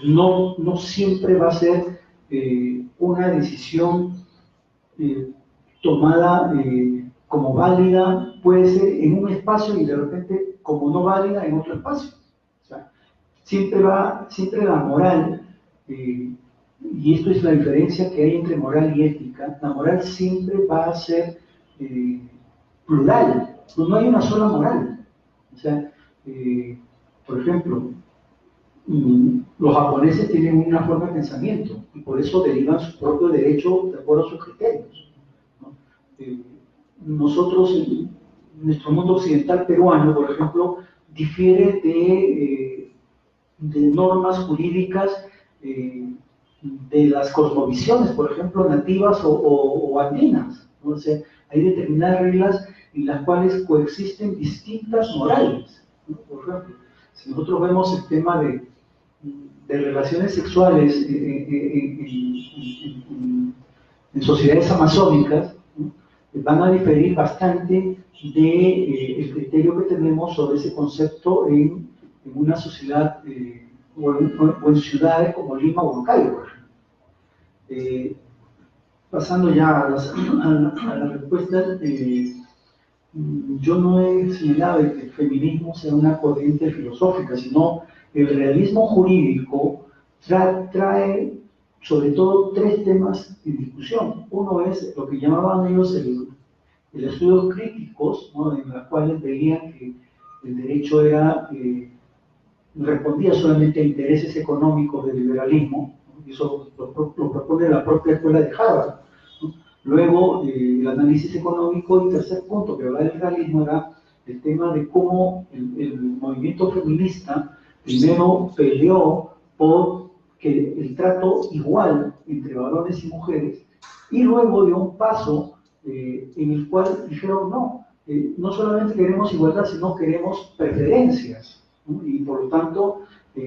no siempre va a ser una decisión tomada como válida, puede ser en un espacio y de repente como no válida en otro espacio. O sea, siempre la moral, y esto es la diferencia que hay entre moral y ética, la moral siempre va a ser plural, no hay una sola moral. O sea, por ejemplo, los japoneses tienen una forma de pensamiento y por eso derivan su propio derecho de acuerdo a sus criterios, ¿no? Nosotros, en nuestro mundo occidental peruano, por ejemplo, difiere de normas jurídicas de las cosmovisiones, por ejemplo, nativas o andinas, ¿no? O sea, hay determinadas reglas en las cuales coexisten distintas morales, ¿no? Por ejemplo, si nosotros vemos el tema de relaciones sexuales en sociedades amazónicas, ¿no? Van a diferir bastante del criterio que tenemos sobre ese concepto en una sociedad o en ciudades como Lima o Huancayo, por ejemplo. Pasando ya a las respuestas, yo no he señalado que el feminismo sea una corriente filosófica, sino el realismo jurídico trae sobre todo tres temas en discusión. Uno es lo que llamaban ellos el estudios críticos, ¿no? En los cuales veían que el derecho respondía solamente a intereses económicos del liberalismo, ¿no? Y eso lo propone la propia escuela de Harvard, ¿no? Luego, el análisis económico, y tercer punto que hablaba del realismo era el tema de cómo el movimiento feminista primero peleó por que el trato igual entre varones y mujeres, y luego dio un paso en el cual dijeron no solamente queremos igualdad, sino queremos preferencias, ¿no? Y por lo tanto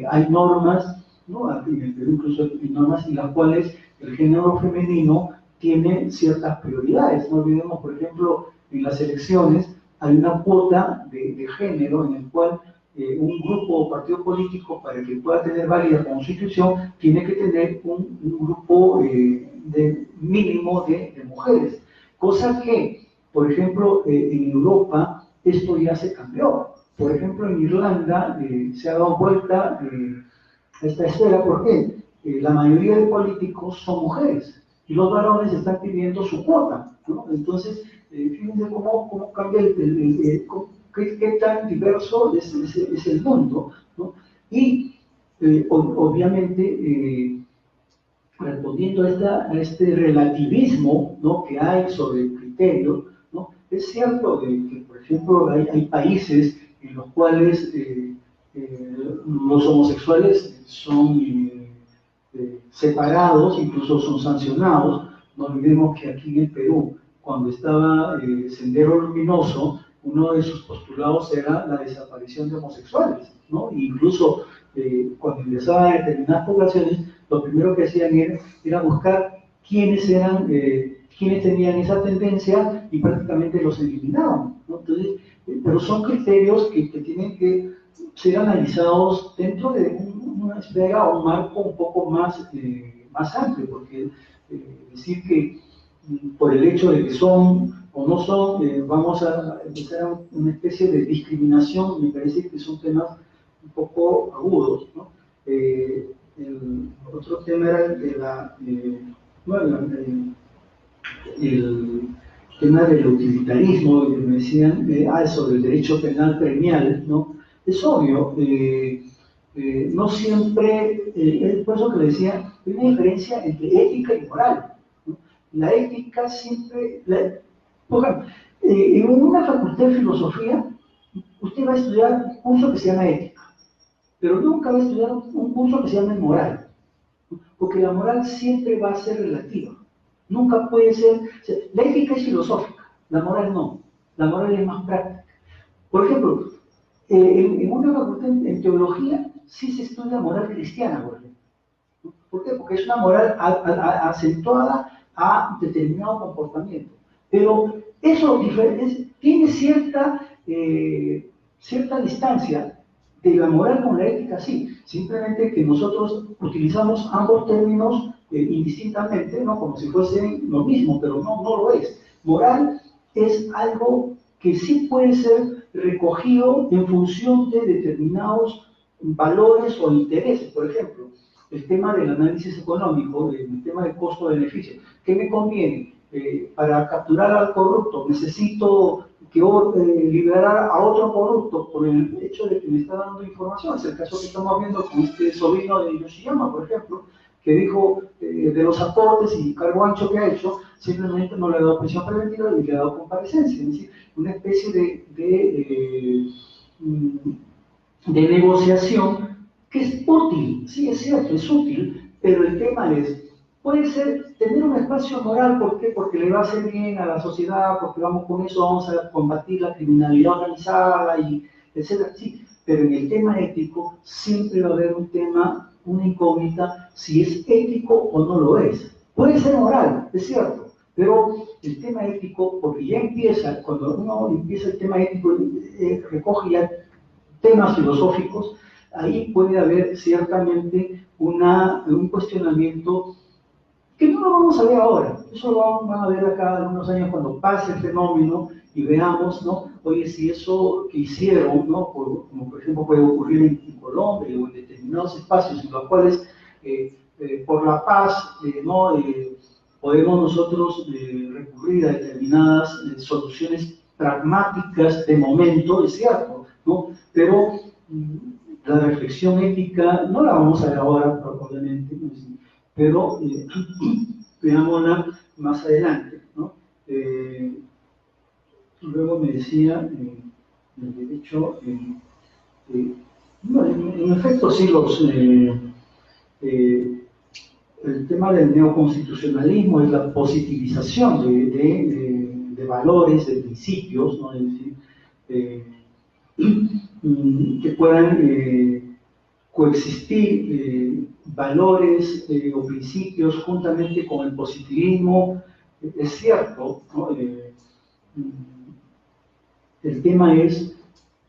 hay normas, ¿no? En el Perú incluso hay normas en las cuales el género femenino tiene ciertas prioridades. No olvidemos, por ejemplo, en las elecciones hay una cuota de género en el cual un grupo o partido político, para que pueda tener válida constitución, tiene que tener un grupo mínimo de mujeres. Cosa que, por ejemplo, en Europa esto ya se cambió. Por ejemplo, en Irlanda se ha dado vuelta a esta esfera. ¿Por qué? La mayoría de políticos son mujeres y los varones están pidiendo su cuota, ¿no? Entonces, fíjense cómo cambia qué tan diverso es el mundo, ¿no? Y obviamente, respondiendo a este relativismo, ¿no?, que hay sobre el criterio, ¿no? Es cierto que, por ejemplo, hay países en los cuales los homosexuales son separados, incluso son sancionados. No olvidemos que aquí en el Perú, cuando estaba Sendero Luminoso, uno de sus postulados era la desaparición de homosexuales, ¿no? E incluso cuando ingresaban a determinadas poblaciones, lo primero que hacían era buscar quiénes tenían esa tendencia y prácticamente los eliminaban, ¿no? Entonces, pero son criterios que tienen que ser analizados dentro de una esfera o un marco un poco más amplio, porque decir que por el hecho de que son o no son, vamos a empezar a una especie de discriminación, me parece que son temas un poco agudos, ¿no? El otro tema era el tema del utilitarismo, que me decían sobre el derecho penal premial, ¿no? Es obvio, no siempre, es por eso que le decía, hay una diferencia entre ética y moral, ¿no? La ética siempre, por ejemplo, en una facultad de filosofía, usted va a estudiar un curso que se llama ética, pero nunca va a estudiar un curso que se llama moral, porque la moral siempre va a ser relativa, nunca puede ser, o sea, la ética es filosófica, la moral no, la moral es más práctica. Por ejemplo, en una facultad en teología sí se estudia moral cristiana, por ejemplo. ¿Por qué? Porque es una moral acentuada a determinado comportamiento. Pero eso tiene cierta distancia de la moral con la ética, sí. Simplemente que nosotros utilizamos ambos términos indistintamente, ¿no? Como si fuesen lo mismo, pero no lo es. Moral es algo que sí puede ser recogido en función de determinados valores o intereses. Por ejemplo, el tema del análisis económico, el tema del costo-beneficio. ¿Qué me conviene? Para capturar al corrupto, necesito liberar a otro corrupto por el hecho de que me está dando información. Es el caso que estamos viendo con este sobrino de Yoshiyama, por ejemplo, que dijo de los aportes y cargo ancho que ha hecho, simplemente no le ha dado prisión preventiva y le ha dado comparecencia. Es decir, una especie de negociación que es útil, sí, es cierto, es útil, pero el tema es, puede ser tener un espacio moral, ¿por qué? Porque le va a hacer bien a la sociedad, porque vamos con eso, vamos a combatir la criminalidad organizada, y etcétera, sí, pero en el tema ético siempre va a haber un tema, una incógnita, si es ético o no lo es. Puede ser moral, es cierto, pero el tema ético, porque ya empieza, cuando uno empieza el tema ético, recoge ya temas filosóficos, ahí puede haber ciertamente un cuestionamiento que no lo vamos a ver ahora, eso lo van a ver acá algunos años cuando pase el fenómeno y veamos, ¿no? Oye, si eso que hicieron, ¿no? Como por ejemplo puede ocurrir en Colombia o en determinados espacios en los cuales por la paz, ¿no? Podemos nosotros recurrir a determinadas soluciones pragmáticas de momento, es cierto, ¿no? Pero la reflexión ética no la vamos a ver ahora, obviamente, ¿no? Pero veámosla más adelante, ¿no? Luego me decía, el derecho, no, en efecto sí, el tema del neoconstitucionalismo es la positivización de valores, de principios, ¿no? Es decir, que puedan coexistir valores o principios juntamente con el positivismo. Es cierto, ¿no? El tema es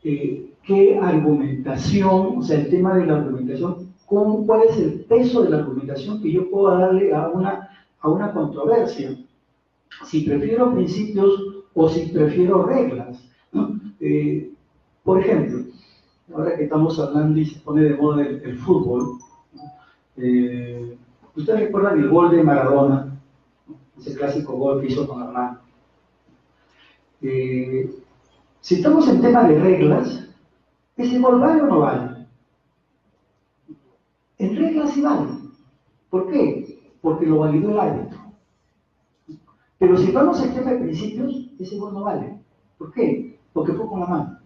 qué argumentación, o sea, el tema de la argumentación, cuál es el peso de la argumentación que yo puedo darle a una controversia. Si prefiero principios o si prefiero reglas, ¿no? Por ejemplo, ahora que estamos hablando y se pone de moda el fútbol, ¿ustedes recuerdan el gol de Maradona? Ese clásico gol que hizo con Hernán. Si estamos en tema de reglas, ¿ese gol vale o no vale? En reglas sí vale. ¿Por qué? Porque lo validó el árbitro. Pero si vamos al tema de principios, ese gol no vale. ¿Por qué? Porque fue con la mano.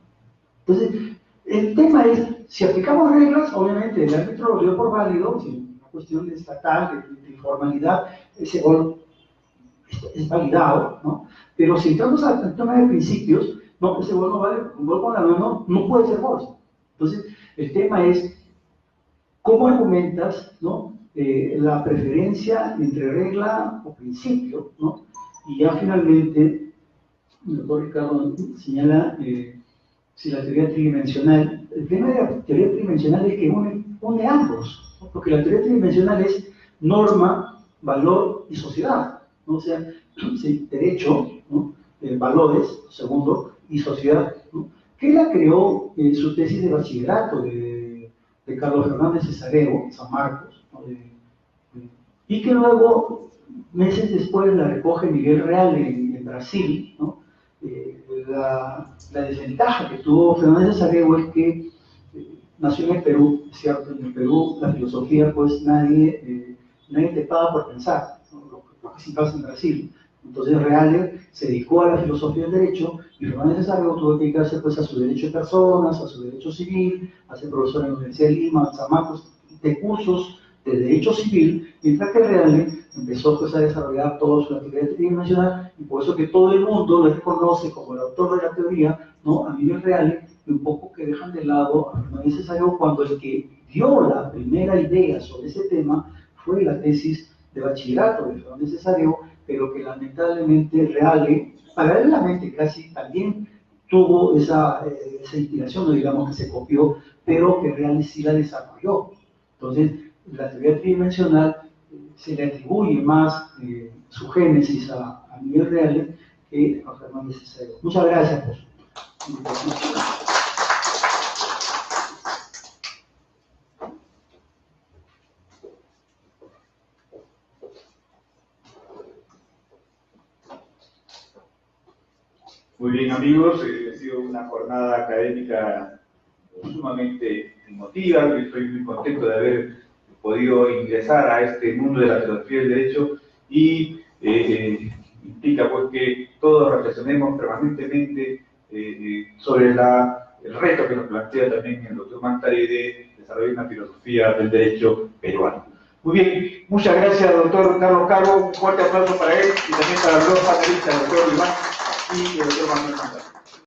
Entonces, el tema es, si aplicamos reglas, obviamente el árbitro lo dio por válido, si una cuestión de estatal, de informalidad, ese gol es validado, ¿no? Pero si entramos al tema de principios, no, ese gol no vale, un gol con la mano no puede ser gol. Entonces, el tema es, ¿cómo argumentas, ¿no? La preferencia entre regla o principio, ¿no? Y ya finalmente, el doctor Ricardo señala si la teoría tridimensional, el tema de la teoría tridimensional es que une ambos, ¿no? Porque la teoría tridimensional es norma, valor y sociedad, ¿no? O sea, sí, derecho, ¿no? Valores, segundo, y sociedad, ¿no? Que la creó en su tesis de bachillerato de Carlos Fernández Cesareo, San Marcos, ¿no? Y que luego, meses después, la recoge Miguel Real en Brasil, ¿no? La desventaja que tuvo Fernández Cesareo es que nació en el Perú, es cierto, en el Perú la filosofía, pues nadie te paga por pensar, ¿no? Lo que sí pasa en Brasil. Entonces Reale se dedicó a la filosofía del derecho y Fernández Cesareo tuvo que dedicarse pues a su derecho de personas, a su derecho civil, a ser profesor en la Universidad de Lima, San Marcos, de cursos de derecho civil, mientras que Reale empezó pues a desarrollar toda su teoría tridimensional y por eso que todo el mundo lo reconoce como el autor de la teoría, ¿no? A Miguel Reale, y un poco que dejan de lado a Fernández Cesareo cuando el que dio la primera idea sobre ese tema fue la tesis de bachillerato de Fernández Cesareo, pero que lamentablemente Reale, paralelamente casi, también tuvo esa inspiración, no digamos que se copió, pero que Reale sí la desarrolló. Entonces, la teoría tridimensional se le atribuye más su génesis a Miguel Reale que a Fernández Cesareo. Muchas gracias por su invitación. Muy bien, amigos, ha sido una jornada académica sumamente emotiva. Yo estoy muy contento de haber podido ingresar a este mundo de la filosofía del derecho y implica pues que todos reflexionemos permanentemente sobre el reto que nos plantea también el doctor Mantari de desarrollar una filosofía del derecho peruano. Muy bien, muchas gracias, doctor Carlos Caro. Un fuerte aplauso para él y también para los dos panelistas, el doctor Iván y el doctor Manuel Mantari.